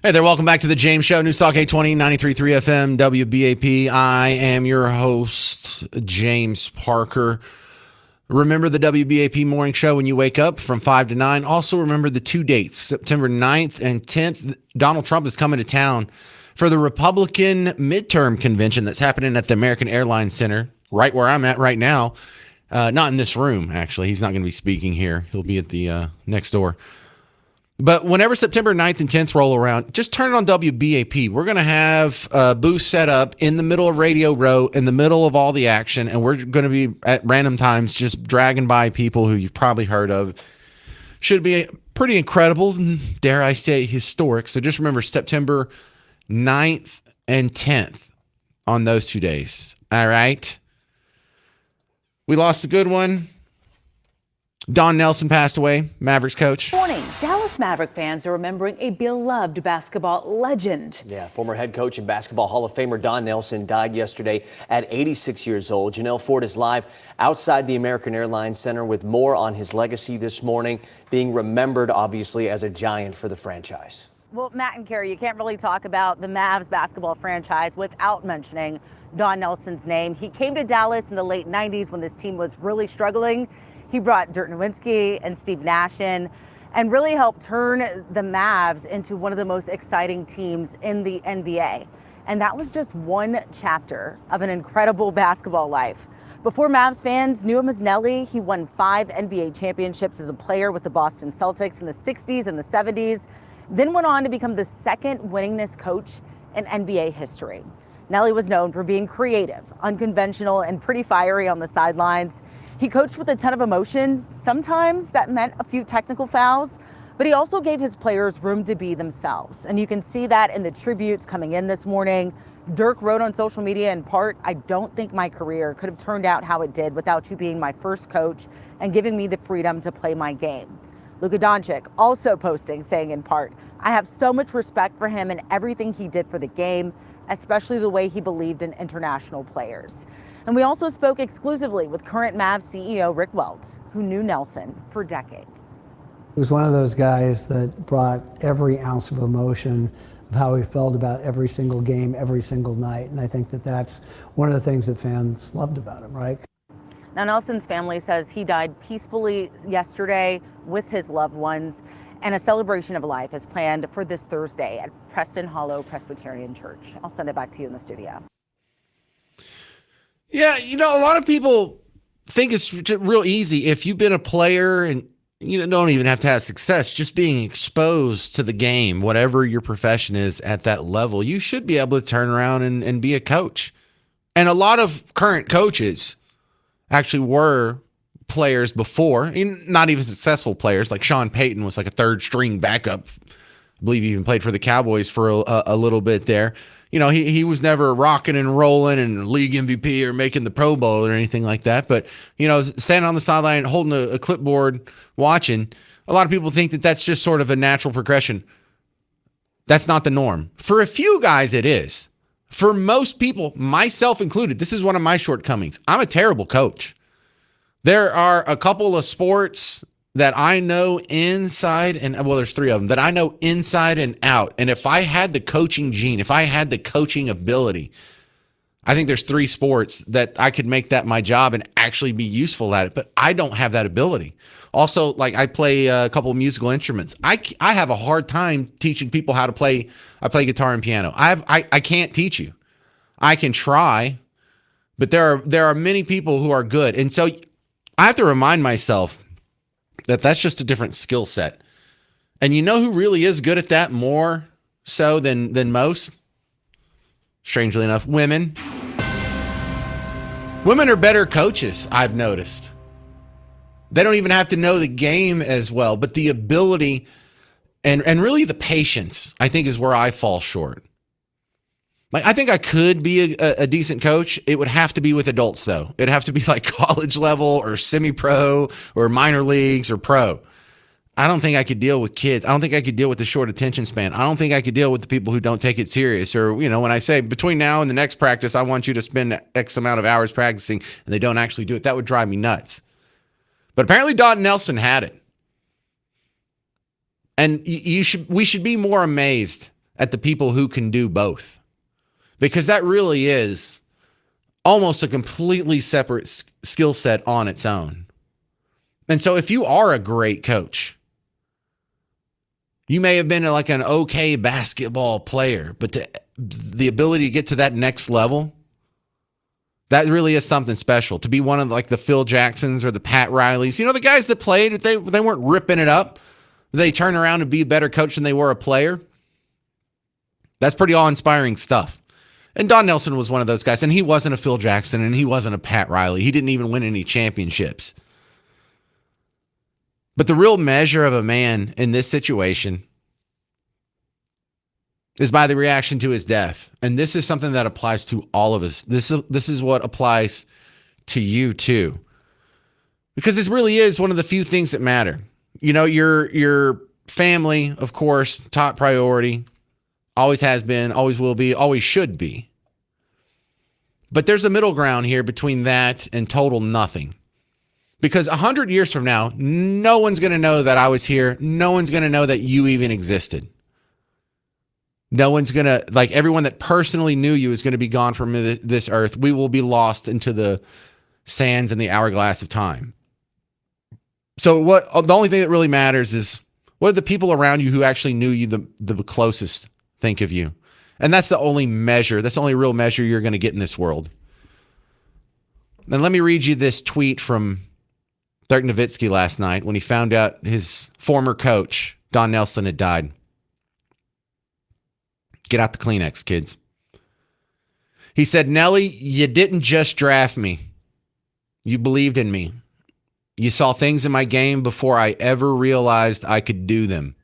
Hey there, welcome back to the James Show, News Talk 820, 93.3 FM, WBAP. I am your host, James Parker. Remember the WBAP morning show when you wake up from 5 to 9. Also remember the 2 dates, September 9th and 10th. Donald Trump is coming to town for the Republican midterm convention that's happening at the American Airlines Center, right where I'm at right now. Not in this room, actually. He's not going to be speaking here. He'll be at the next door. But whenever September 9th and 10th roll around, just turn it on WBAP. We're going to have a booth set up in the middle of Radio Row, in the middle of all the action, and we're going to be at random times just dragging by people who you've probably heard of. Should be pretty incredible, and dare I say historic. So just remember September 9th and 10th on those 2 days. All right? We lost a good one. Don Nelson passed away, Mavericks coach. Morning. Dallas Maverick fans are remembering a beloved basketball legend. Yeah, former head coach and basketball Hall of Famer Don Nelson died yesterday at 86 years old. Janelle Ford is live outside the American Airlines Center with more on his legacy this morning, being remembered, obviously, as a giant for the franchise. Well, Matt and Carrie, you can't really talk about the Mavs basketball franchise without mentioning Don Nelson's name. He came to Dallas in the late 90s when this team was really struggling. He brought Dirk Nowitzki and Steve Nash in and really helped turn the Mavs into one of the most exciting teams in the NBA. And that was just one chapter of an incredible basketball life. Before Mavs fans knew him as Nelly, he won 5 NBA championships as a player with the Boston Celtics in the 60s and the 70s, then went on to become the second winningest coach in NBA history. Nelly was known for being creative, unconventional, and pretty fiery on the sidelines. He coached with a ton of emotion. Sometimes that meant a few technical fouls, but he also gave his players room to be themselves. And you can see that in the tributes coming in this morning. Dirk wrote on social media in part, "I don't think my career could have turned out how it did without you being my first coach and giving me the freedom to play my game." Luka Doncic also posting, saying in part, "I have so much respect for him and everything he did for the game, especially the way he believed in international players." And we also spoke exclusively with current Mavs CEO Rick Welts, who knew Nelson for decades. He was one of those guys that brought every ounce of emotion of how he felt about every single game, every single night. And I think that that's one of the things that fans loved about him, right? Now, Nelson's family says he died peacefully yesterday with his loved ones, and a celebration of life is planned for this Thursday at Preston Hollow Presbyterian Church. I'll send it back to you in the studio. Yeah, you know, a lot of people think it's real easy if you've been a player and you don't even have to have success, just being exposed to the game, whatever your profession is at that level, you should be able to turn around and be a coach. And a lot of current coaches actually were players before, not even successful players. Like Sean Payton was like a third string backup. I believe he even played for the Cowboys for a little bit there. You know, he was never rocking and rolling and league MVP or making the Pro Bowl or anything like that. But, you know, standing on the sideline, holding a clipboard, watching, a lot of people think that that's just sort of a natural progression. That's not the norm. For a few guys, it is. For most people, myself included, this is one of my shortcomings. I'm a terrible coach. There are a couple of sports that I know inside and, well, there's 3 of them that I know inside and out. And if I had the coaching gene, if I had the coaching ability, I think there's 3 sports that I could make that my job and actually be useful at it. But I don't have that ability. Also, like I play a couple of musical instruments. I have a hard time teaching people how to play. I play guitar and piano. I can't teach you. I can try, but there are many people who are good. And so I have to remind myself that that's just a different skill set. And you know who really is good at that more so than most? Strangely enough, women. Women are better coaches, I've noticed. They don't even have to know the game as well, but the ability and really the patience, I think, is where I fall short. Like, I think I could be a decent coach. It would have to be with adults, though. It'd have to be like college level or semi-pro or minor leagues or pro. I don't think I could deal with kids. I don't think I could deal with the short attention span. I don't think I could deal with the people who don't take it serious. Or, you know, when I say between now and the next practice, I want you to spend X amount of hours practicing, and they don't actually do it, that would drive me nuts. But apparently Don Nelson had it. And we should be more amazed at the people who can do both, because that really is almost a completely separate skill set on its own. And so if you are a great coach, you may have been like an okay basketball player, but the ability to get to that next level, that really is something special. To be one of like the Phil Jacksons or the Pat Rileys, you know, the guys that played, they weren't ripping it up. They turn around and be a better coach than they were a player. That's pretty awe-inspiring stuff. And Don Nelson was one of those guys, and he wasn't a Phil Jackson, and he wasn't a Pat Riley. He didn't even win any championships. But the real measure of a man in this situation is by the reaction to his death. And this is something that applies to all of us. This is what applies to you too. Because this really is one of the few things that matter. You know, your family, of course, top priority, always has been, always will be, always should be. But there's a middle ground here between that and total nothing. Because 100 years from now, no one's going to know that I was here. No one's going to know that you even existed. No one's going to, like, everyone that personally knew you is going to be gone from this earth. We will be lost into the sands and the hourglass of time. So the only thing that really matters is what do the people around you who actually knew you the closest think of you? And that's the only measure. That's the only real measure you're going to get in this world. Then let me read you this tweet from Dirk Nowitzki last night when he found out his former coach, Don Nelson, had died. Get out the Kleenex, kids. He said, "Nelly, you didn't just draft me. You believed in me. You saw things in my game before I ever realized I could do them.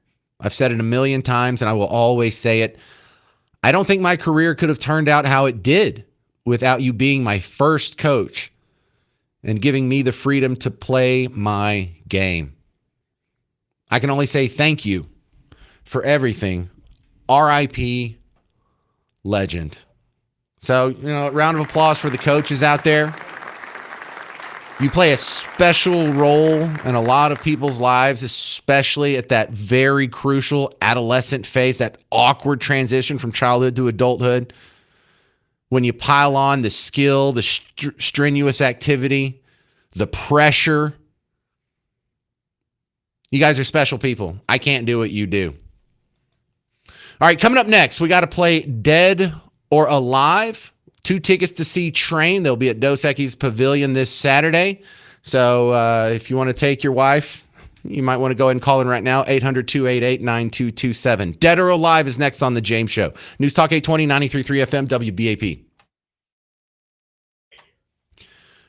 I've said it a million times, and I will always say it. I don't think my career could have turned out how it did without you being my first coach and giving me the freedom to play my game. I can only say thank you for everything. R.I.P. legend." So, you know, round of applause for the coaches out there. You play a special role in a lot of people's lives, especially at that very crucial adolescent phase, that awkward transition from childhood to adulthood. When you pile on the skill, the strenuous activity, the pressure. You guys are special people. I can't do what you do. All right, coming up next, we got to play Dead or Alive. 2 tickets to see Train. They'll be at Dos Equis Pavilion this Saturday. So if you want to take your wife, you might want to go ahead and call in right now, 800-288-9227. Dead or Alive is next on The James Show. News Talk 820, 93.3 FM, WBAP.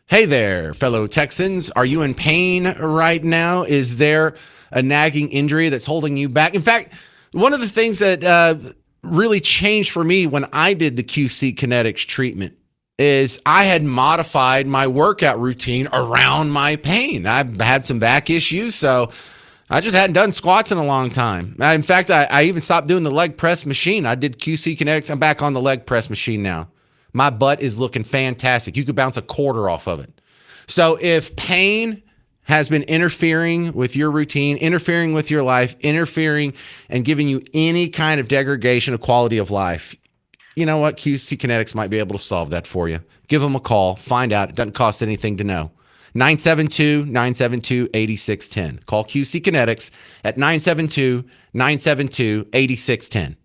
Hey there, fellow Texans. Are you in pain right now? Is there a nagging injury that's holding you back? In fact, one of the things that really changed for me when I did the QC Kinetics treatment is I had modified my workout routine around my pain. I've had some back issues, so I just hadn't done squats in a long time. In fact, I even stopped doing the leg press machine. I did QC Kinetics. I'm back on the leg press machine now. My butt is looking fantastic. You could bounce a quarter off of it. So if pain has been interfering with your routine, interfering with your life, interfering and giving you any kind of degradation of quality of life, you know what? QC Kinetics might be able to solve that for you. Give them a call. Find out. It doesn't cost anything to know. 972-972-8610. Call QC Kinetics at 972-972-8610.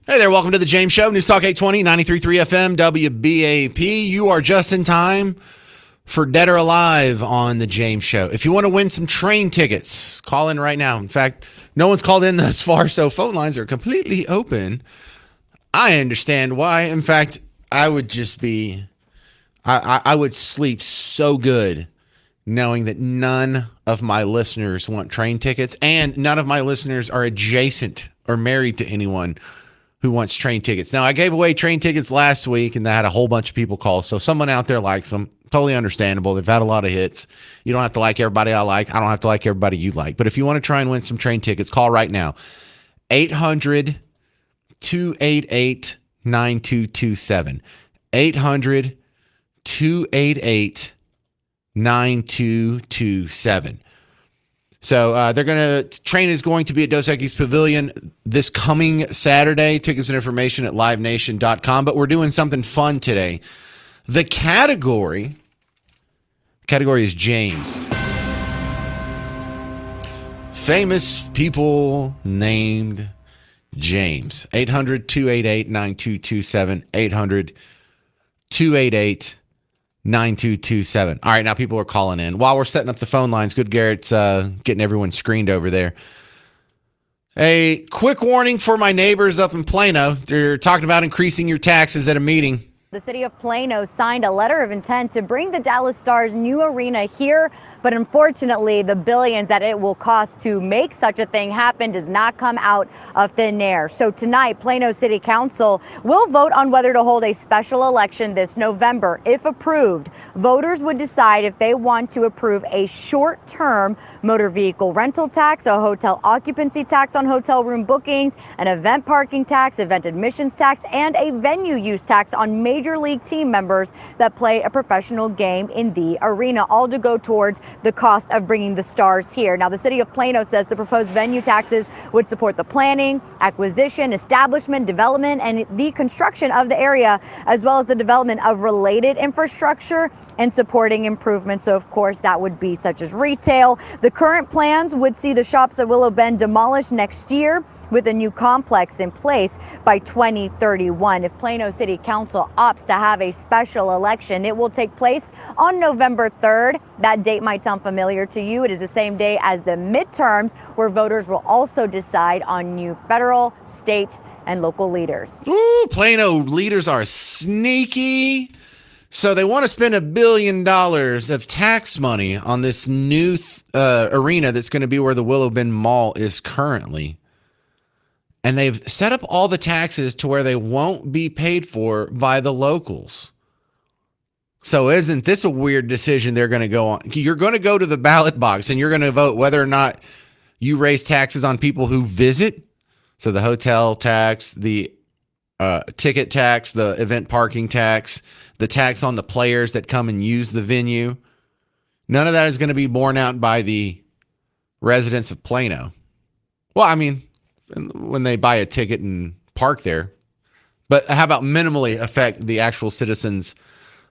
Hey there, welcome to the James Show, News Talk 820, 93.3 FM, WBAP. You are just in time for Dead or Alive on the James Show. If you want to win some train tickets, call in right now. In fact, no one's called in thus far, so phone lines are completely open. I understand why. In fact, I would just be, I would sleep so good knowing that none of my listeners want train tickets and none of my listeners are adjacent or married to anyone who wants train tickets. Now, I gave away train tickets last week and I had a whole bunch of people call. So someone out there likes them. Totally understandable. They've had a lot of hits. You don't have to like everybody I like. I don't have to like everybody you like. But if you want to try and win some train tickets, call right now. 800-288-9227. 800-288-9227. So train is going to be at Dos Equis Pavilion this coming Saturday. Tickets and information at livenation.com. But we're doing something fun today. The category is James. Famous people named James. 800-288-9227. 800-288-9227. All right, now people are calling in. While we're setting up the phone lines, Good Garrett's getting everyone screened over there. A quick warning for my neighbors up in Plano. They're talking about increasing your taxes at a meeting. The city of Plano signed a letter of intent to bring the Dallas Stars' new arena here, but unfortunately, the billions that it will cost to make such a thing happen does not come out of thin air. So tonight, Plano City Council will vote on whether to hold a special election this November. If approved, voters would decide if they want to approve a short-term motor vehicle rental tax, a hotel occupancy tax on hotel room bookings, an event parking tax, event admissions tax, and a venue use tax on major league team members that play a professional game in the arena, all to go towards the cost of bringing the Stars here. Now, the city of Plano says the proposed venue taxes would support the planning, acquisition, establishment, development, and the construction of the area, as well as the development of related infrastructure and supporting improvements. So, of course, that would be such as retail. The current plans would see the shops at Willow Bend demolished next year, with a new complex in place by 2031. If Plano City Council opts to have a special election, it will take place on November 3rd. That date might sound familiar to you. It is the same day as the midterms, where voters will also decide on new federal, state, and local leaders. Ooh, Plano leaders are sneaky. So they want to spend $1 billion of tax money on this new arena that's going to be where the Willow Bend Mall is currently. And they've set up all the taxes to where they won't be paid for by the locals. So isn't this a weird decision they're going to go on? You're going to go to the ballot box and you're going to vote whether or not you raise taxes on people who visit. So the hotel tax, the ticket tax, the event parking tax, the tax on the players that come and use the venue. None of that is going to be borne out by the residents of Plano. Well, I mean, when they buy a ticket and park there. But how about minimally affect the actual citizens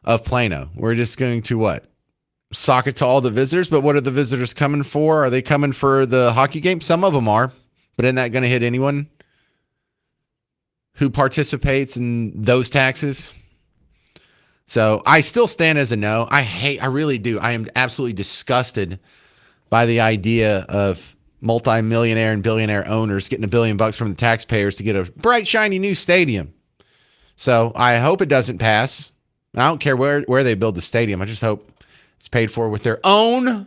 of Plano? We're just going to what? Sock it to all the visitors? But what are the visitors coming for? Are they coming for the hockey game? Some of them are. But isn't that going to hit anyone who participates in those taxes? So I still stand as a no. I really do. I am absolutely disgusted by the idea of multi-millionaire and billionaire owners getting $1 billion from the taxpayers to get a bright, shiny new stadium. So I hope it doesn't pass. I don't care where they build the stadium. I just hope it's paid for with their own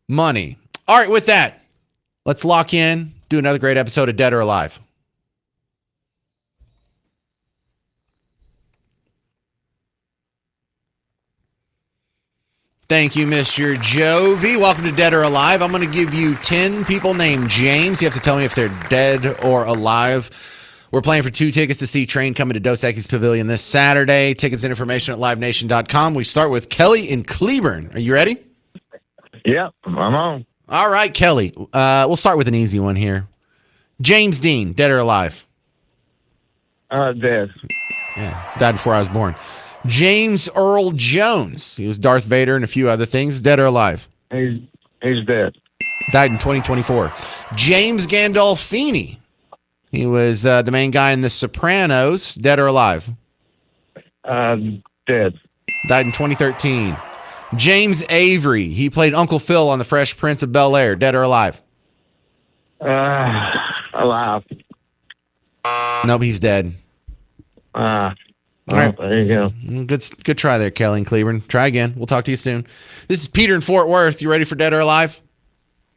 money. All right, with that, let's lock in, do another great episode of Dead or Alive. Thank you, Mr. Jovi. Welcome to Dead or Alive. I'm going to give you 10 people named James. You have to tell me if they're dead or alive. We're playing for 2 tickets to see Train coming to Dos Equis Pavilion this Saturday. Tickets and information at livenation.com. We start with Kelly in Cleburne. Are you ready? Yeah, I'm on. All right, Kelly. We'll start with an easy one here. James Dean, dead or alive? Dead. Yeah, died before I was born. James Earl Jones. He was Darth Vader and a few other things. Dead or alive? He's dead. Died in 2024. James Gandolfini. He was the main guy in The Sopranos. Dead or alive? Dead. Died in 2013. James Avery. He played Uncle Phil on The Fresh Prince of Bel-Air. Dead or alive? Alive. Nope, he's dead. All right. There you go. Good try there, Kelly and Cleburne. Try again. We'll talk to you soon. This is Peter in Fort Worth. You ready for Dead or Alive?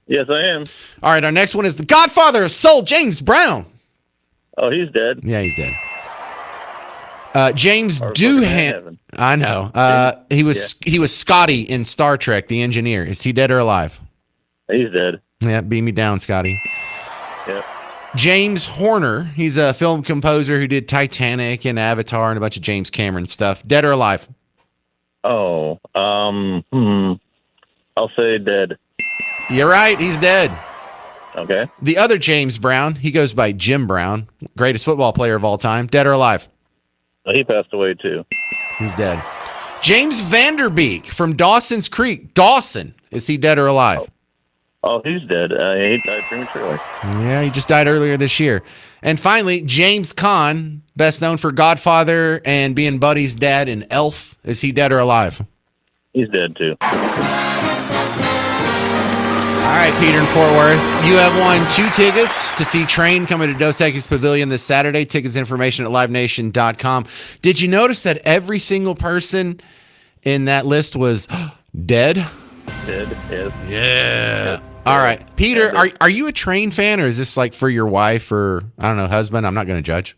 Yes, I am. All right, our next one is the Godfather of Soul, James Brown. Oh, he's dead. Yeah, he's dead. James Doohan. I know. He was Scotty in Star Trek, the engineer. Is he dead or alive? He's dead. Yeah, beam me down, Scotty. Yep. James Horner. He's a film composer who did Titanic and Avatar and a bunch of James Cameron stuff. Dead or alive? Oh, I'll say dead. You're right. He's dead. Okay. The other James Brown, he goes by Jim Brown, greatest football player of all time. Dead or alive? He passed away too. He's dead. James Vanderbeek from Dawson's Creek. Dawson. Is he dead or alive? Oh, he's dead. He died prematurely. Yeah, he just died earlier this year. And finally, James Caan, best known for Godfather and being Buddy's dad in Elf. Is he dead or alive? He's dead too. All right, Peter in Fort Worth. You have won 2 tickets to see Train coming to Dos Equis Pavilion this Saturday. Tickets information at livenation.com. Did you notice that every single person in that list was dead? Dead, yes. Yeah. All right. Peter, are you a Train fan, or is this like for your wife or, I don't know, husband? I'm not going to judge.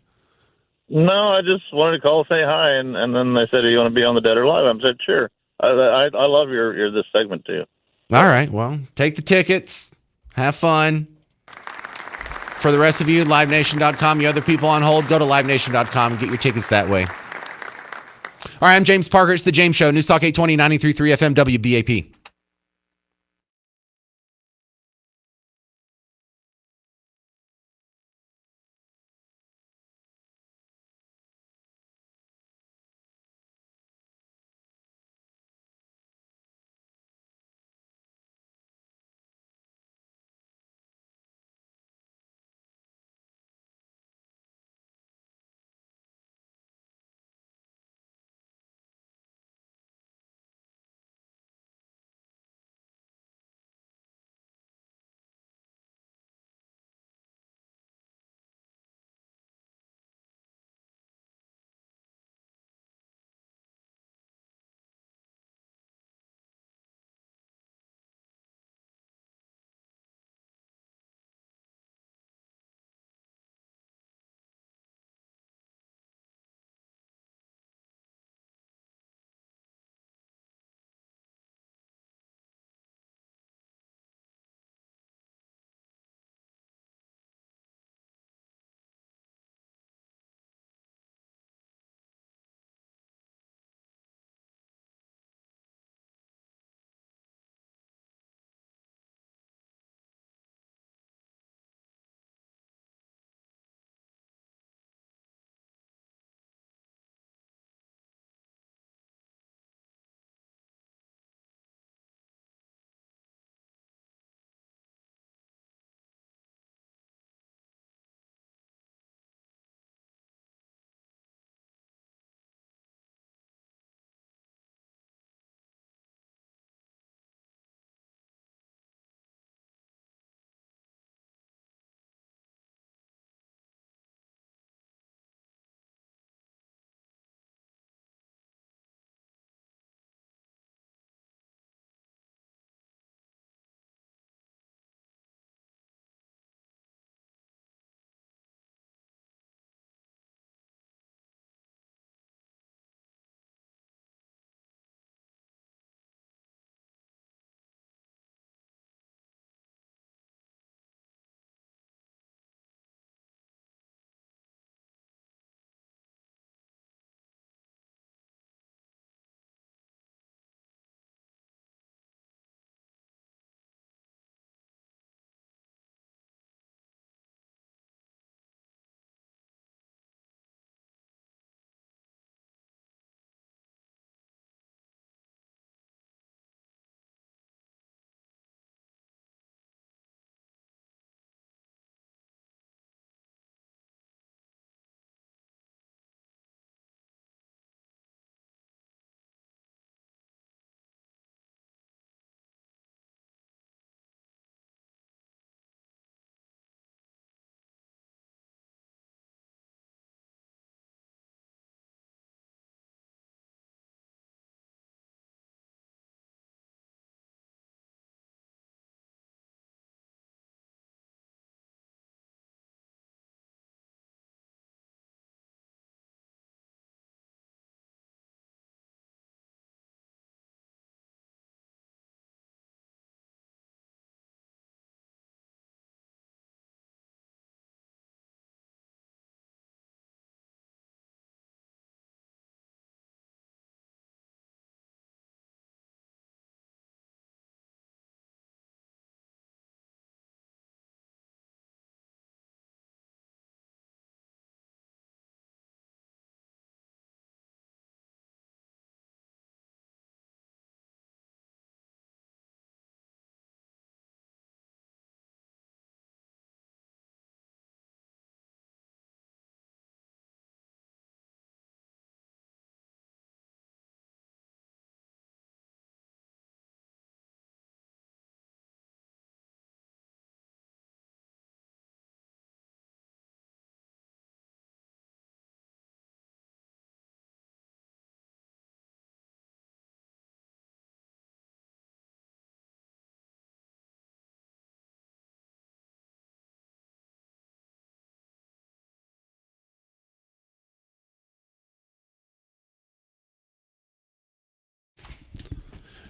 No, I just wanted to call, say hi, and then they said, "Do you want to be on the Dead or Alive?" I said, "Sure." I love your this segment too. All right. Well, take the tickets. Have fun. For the rest of you, livenation.com. You other people on hold, go to livenation.com and get your tickets that way. All right. I'm James Parker. It's The James Show. News Talk 820, 93.3 FM, WBAP.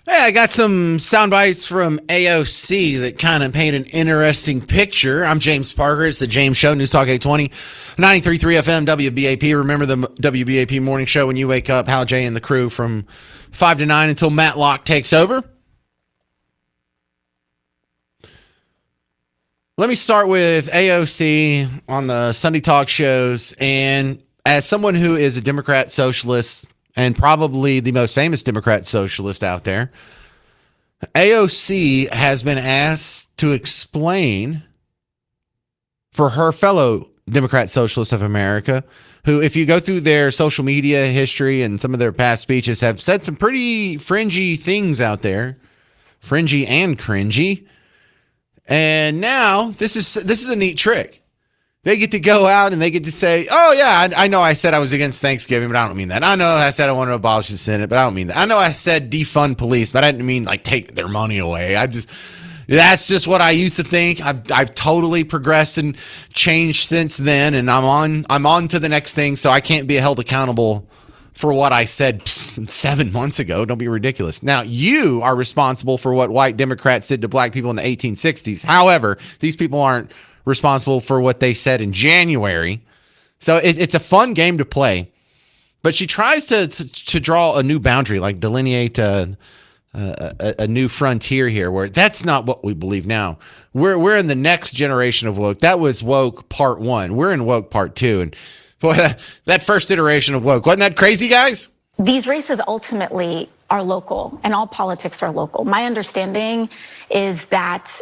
Hey, I got some sound bites from AOC that kind of paint an interesting picture. I'm James Parker. It's the James Show, News Talk 820, 93.3 FM, WBAP. Remember the WBAP morning show when you wake up, Hal J and the crew from 5 to 9 until Matt Locke takes over. Let me start with AOC on the Sunday talk shows. And as someone who is a Democrat socialist, and probably the most famous Democrat socialist out there, AOC has been asked to explain for her fellow Democrat Socialists of America, who, if you go through their social media history and some of their past speeches, have said some pretty fringy things out there, fringy and cringy. And now this is a neat trick. They get to go out and they get to say, oh, yeah, I know I said I was against Thanksgiving, but I don't mean that. I know I said I want to abolish the Senate, but I don't mean that. I know I said defund police, but I didn't mean like take their money away. That's just what I used to think. I've totally progressed and changed since then, and I'm on to the next thing, so I can't be held accountable for what I said 7 months ago. Don't be ridiculous. Now, you are responsible for what white Democrats did to black people in the 1860s. However, these people aren't responsible for what they said in January. So it's a fun game to play. But she tries to draw a new boundary, like delineate a new frontier here, where that's not what we believe now. We're in the next generation of woke. That was woke part 1. We're in woke part 2. And boy, that first iteration of woke, wasn't that crazy, guys? These races ultimately are local, and all politics are local. My understanding is that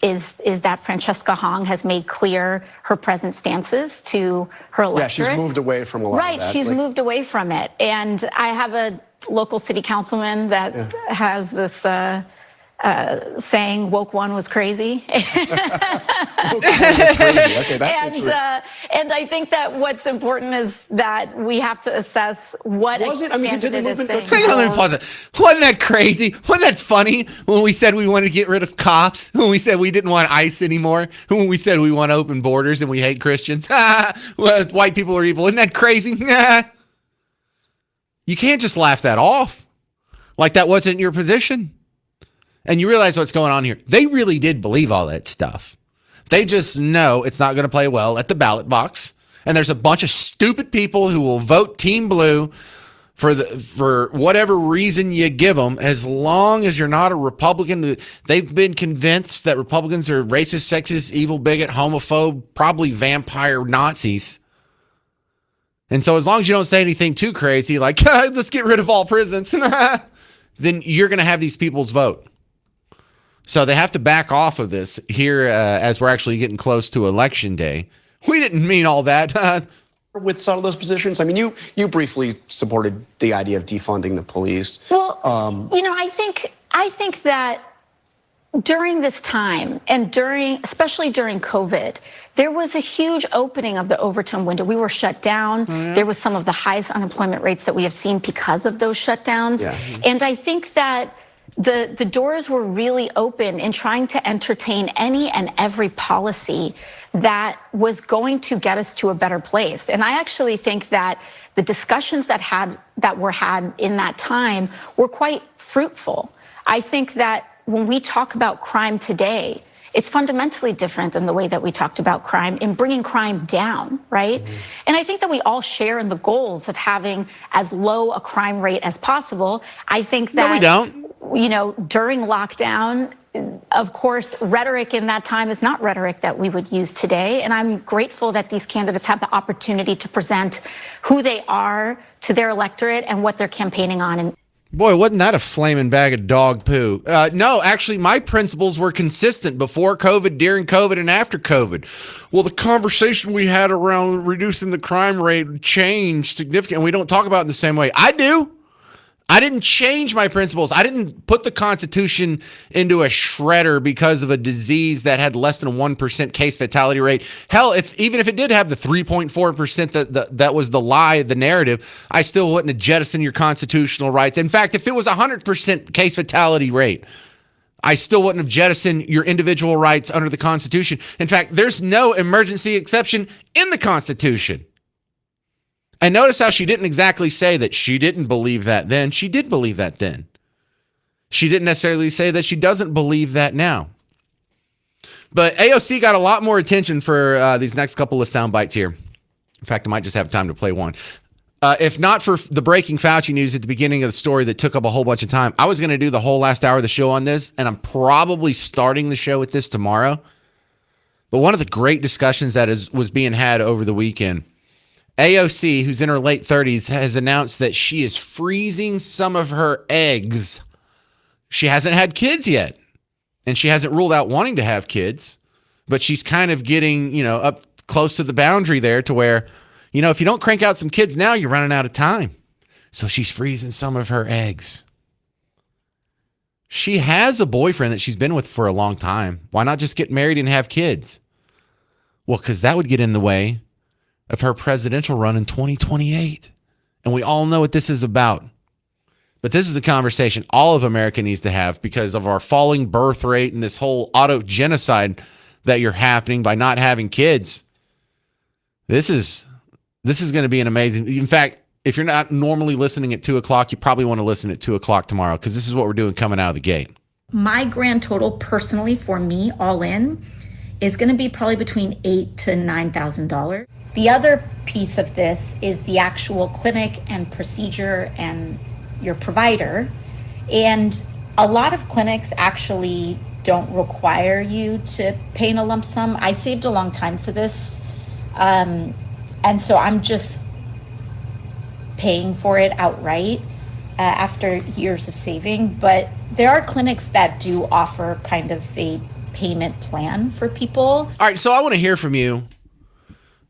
that Francesca Hong has made clear her present stances to her electorate. Yeah, she's moved away from a lot of that. Right, she's moved away from it. And I have a local city councilman that has this saying, woke one was crazy. Okay, And I think that what's important is that we have to assess what Was it? I mean, did the candidate is movement go saying. Hang on, let me pause it. Wasn't that crazy? Wasn't that funny when we said we wanted to get rid of cops? When we said we didn't want ICE anymore? When we said we want open borders and we hate Christians? Well, white people are evil. Isn't that crazy? You can't just laugh that off like that wasn't your position. And you realize what's going on here. They really did believe all that stuff. They just know it's not going to play well at the ballot box. And there's a bunch of stupid people who will vote Team Blue for whatever reason you give them, as long as you're not a Republican. They've been convinced that Republicans are racist, sexist, evil, bigot, homophobe, probably vampire Nazis. And so as long as you don't say anything too crazy, like, let's get rid of all prisons, then you're going to have these people's vote. So they have to back off of this here as we're actually getting close to Election Day. We didn't mean all that. With some of those positions, I mean, you briefly supported the idea of defunding the police. Well, I think that during this time and especially during COVID, there was a huge opening of the Overton window. We were shut down. Mm-hmm. There was some of the highest unemployment rates that we have seen because of those shutdowns. Yeah. And I think that the doors were really open in trying to entertain any and every policy that was going to get us to a better place. And I actually think that the discussions that were had in that time were quite fruitful. I think that when we talk about crime today, it's fundamentally different than the way that we talked about crime in bringing crime down, right? Mm-hmm. And I think that we all share in the goals of having as low a crime rate as possible. I think that, no, we don't. During lockdown, of course, rhetoric in that time is not rhetoric that we would use today. And I'm grateful that these candidates have the opportunity to present who they are to their electorate and what they're campaigning on. And boy, wasn't that a flaming bag of dog poo? No, actually, my principles were consistent before COVID, during COVID, and after COVID. Well, the conversation we had around reducing the crime rate changed significantly. We don't talk about it in the same way. I do. I didn't change my principles. I didn't put the Constitution into a shredder because of a disease that had less than a 1% case fatality rate. Hell, even if it did have the 3.4% that was the lie, the narrative, I still wouldn't have jettisoned your constitutional rights. In fact, if it was a 100% case fatality rate, I still wouldn't have jettisoned your individual rights under the Constitution. In fact, there's no emergency exception in the Constitution. And notice how she didn't exactly say that she didn't believe that then. She did believe that then. She didn't necessarily say that she doesn't believe that now. But AOC got a lot more attention for these next couple of sound bites here. In fact, I might just have time to play one. If not for the breaking Fauci news at the beginning of the story that took up a whole bunch of time, I was going to do the whole last hour of the show on this, and I'm probably starting the show with this tomorrow. But one of the great discussions that was being had over the weekend, AOC, who's in her late 30s, has announced that she is freezing some of her eggs. She hasn't had kids yet, and she hasn't ruled out wanting to have kids, but she's kind of getting, up close to the boundary there to where, if you don't crank out some kids now, you're running out of time. So she's freezing some of her eggs. She has a boyfriend that she's been with for a long time. Why not just get married and have kids? Well, because that would get in the way of her presidential run in 2028. And we all know what this is about. But this is a conversation all of America needs to have because of our falling birth rate and this whole auto genocide that you're happening by not having kids. This is going to be an amazing. In fact, if you're not normally listening at 2:00, you probably want to listen at 2:00 tomorrow because this is what we're doing coming out of the gate. My grand total personally for me, all in, is going to be probably between $8,000 to $9,000. The other piece of this is the actual clinic and procedure and your provider. And a lot of clinics actually don't require you to pay in a lump sum. I saved a long time for this. And so I'm just paying for it outright after years of saving. But there are clinics that do offer kind of a payment plan for people. All right, so I want to hear from you.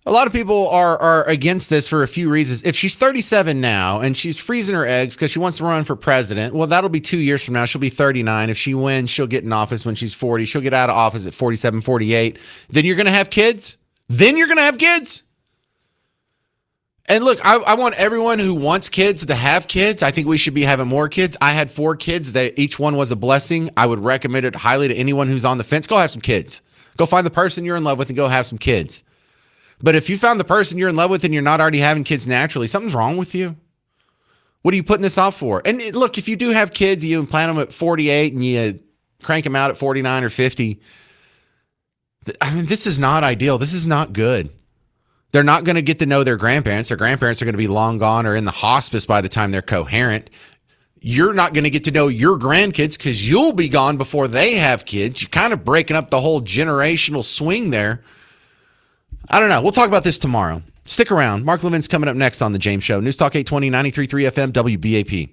A lot of people are against this for a few reasons. If she's 37 now and she's freezing her eggs because she wants to run for president, well, that'll be 2 years from now. She'll be 39. If she wins, she'll get in office when she's 40. She'll get out of office at 47, 48. Then you're going to have kids? And look, I want everyone who wants kids to have kids. I think we should be having more kids. I had 4 kids. Each one was a blessing. I would recommend it highly to anyone who's on the fence. Go have some kids. Go find the person you're in love with and go have some kids. But if you found the person you're in love with and you're not already having kids naturally, something's wrong with you. What are you putting this off for? And look, if you do have kids, you implant them at 48 and you crank them out at 49 or 50. I mean, this is not ideal. This is not good. They're not going to get to know their grandparents. Their grandparents are going to be long gone or in the hospice by the time they're coherent. You're not going to get to know your grandkids because you'll be gone before they have kids. You're kind of breaking up the whole generational swing there. I don't know. We'll talk about this tomorrow. Stick around. Mark Levin's coming up next on The James Show. News Talk 820, 93.3 FM, WBAP.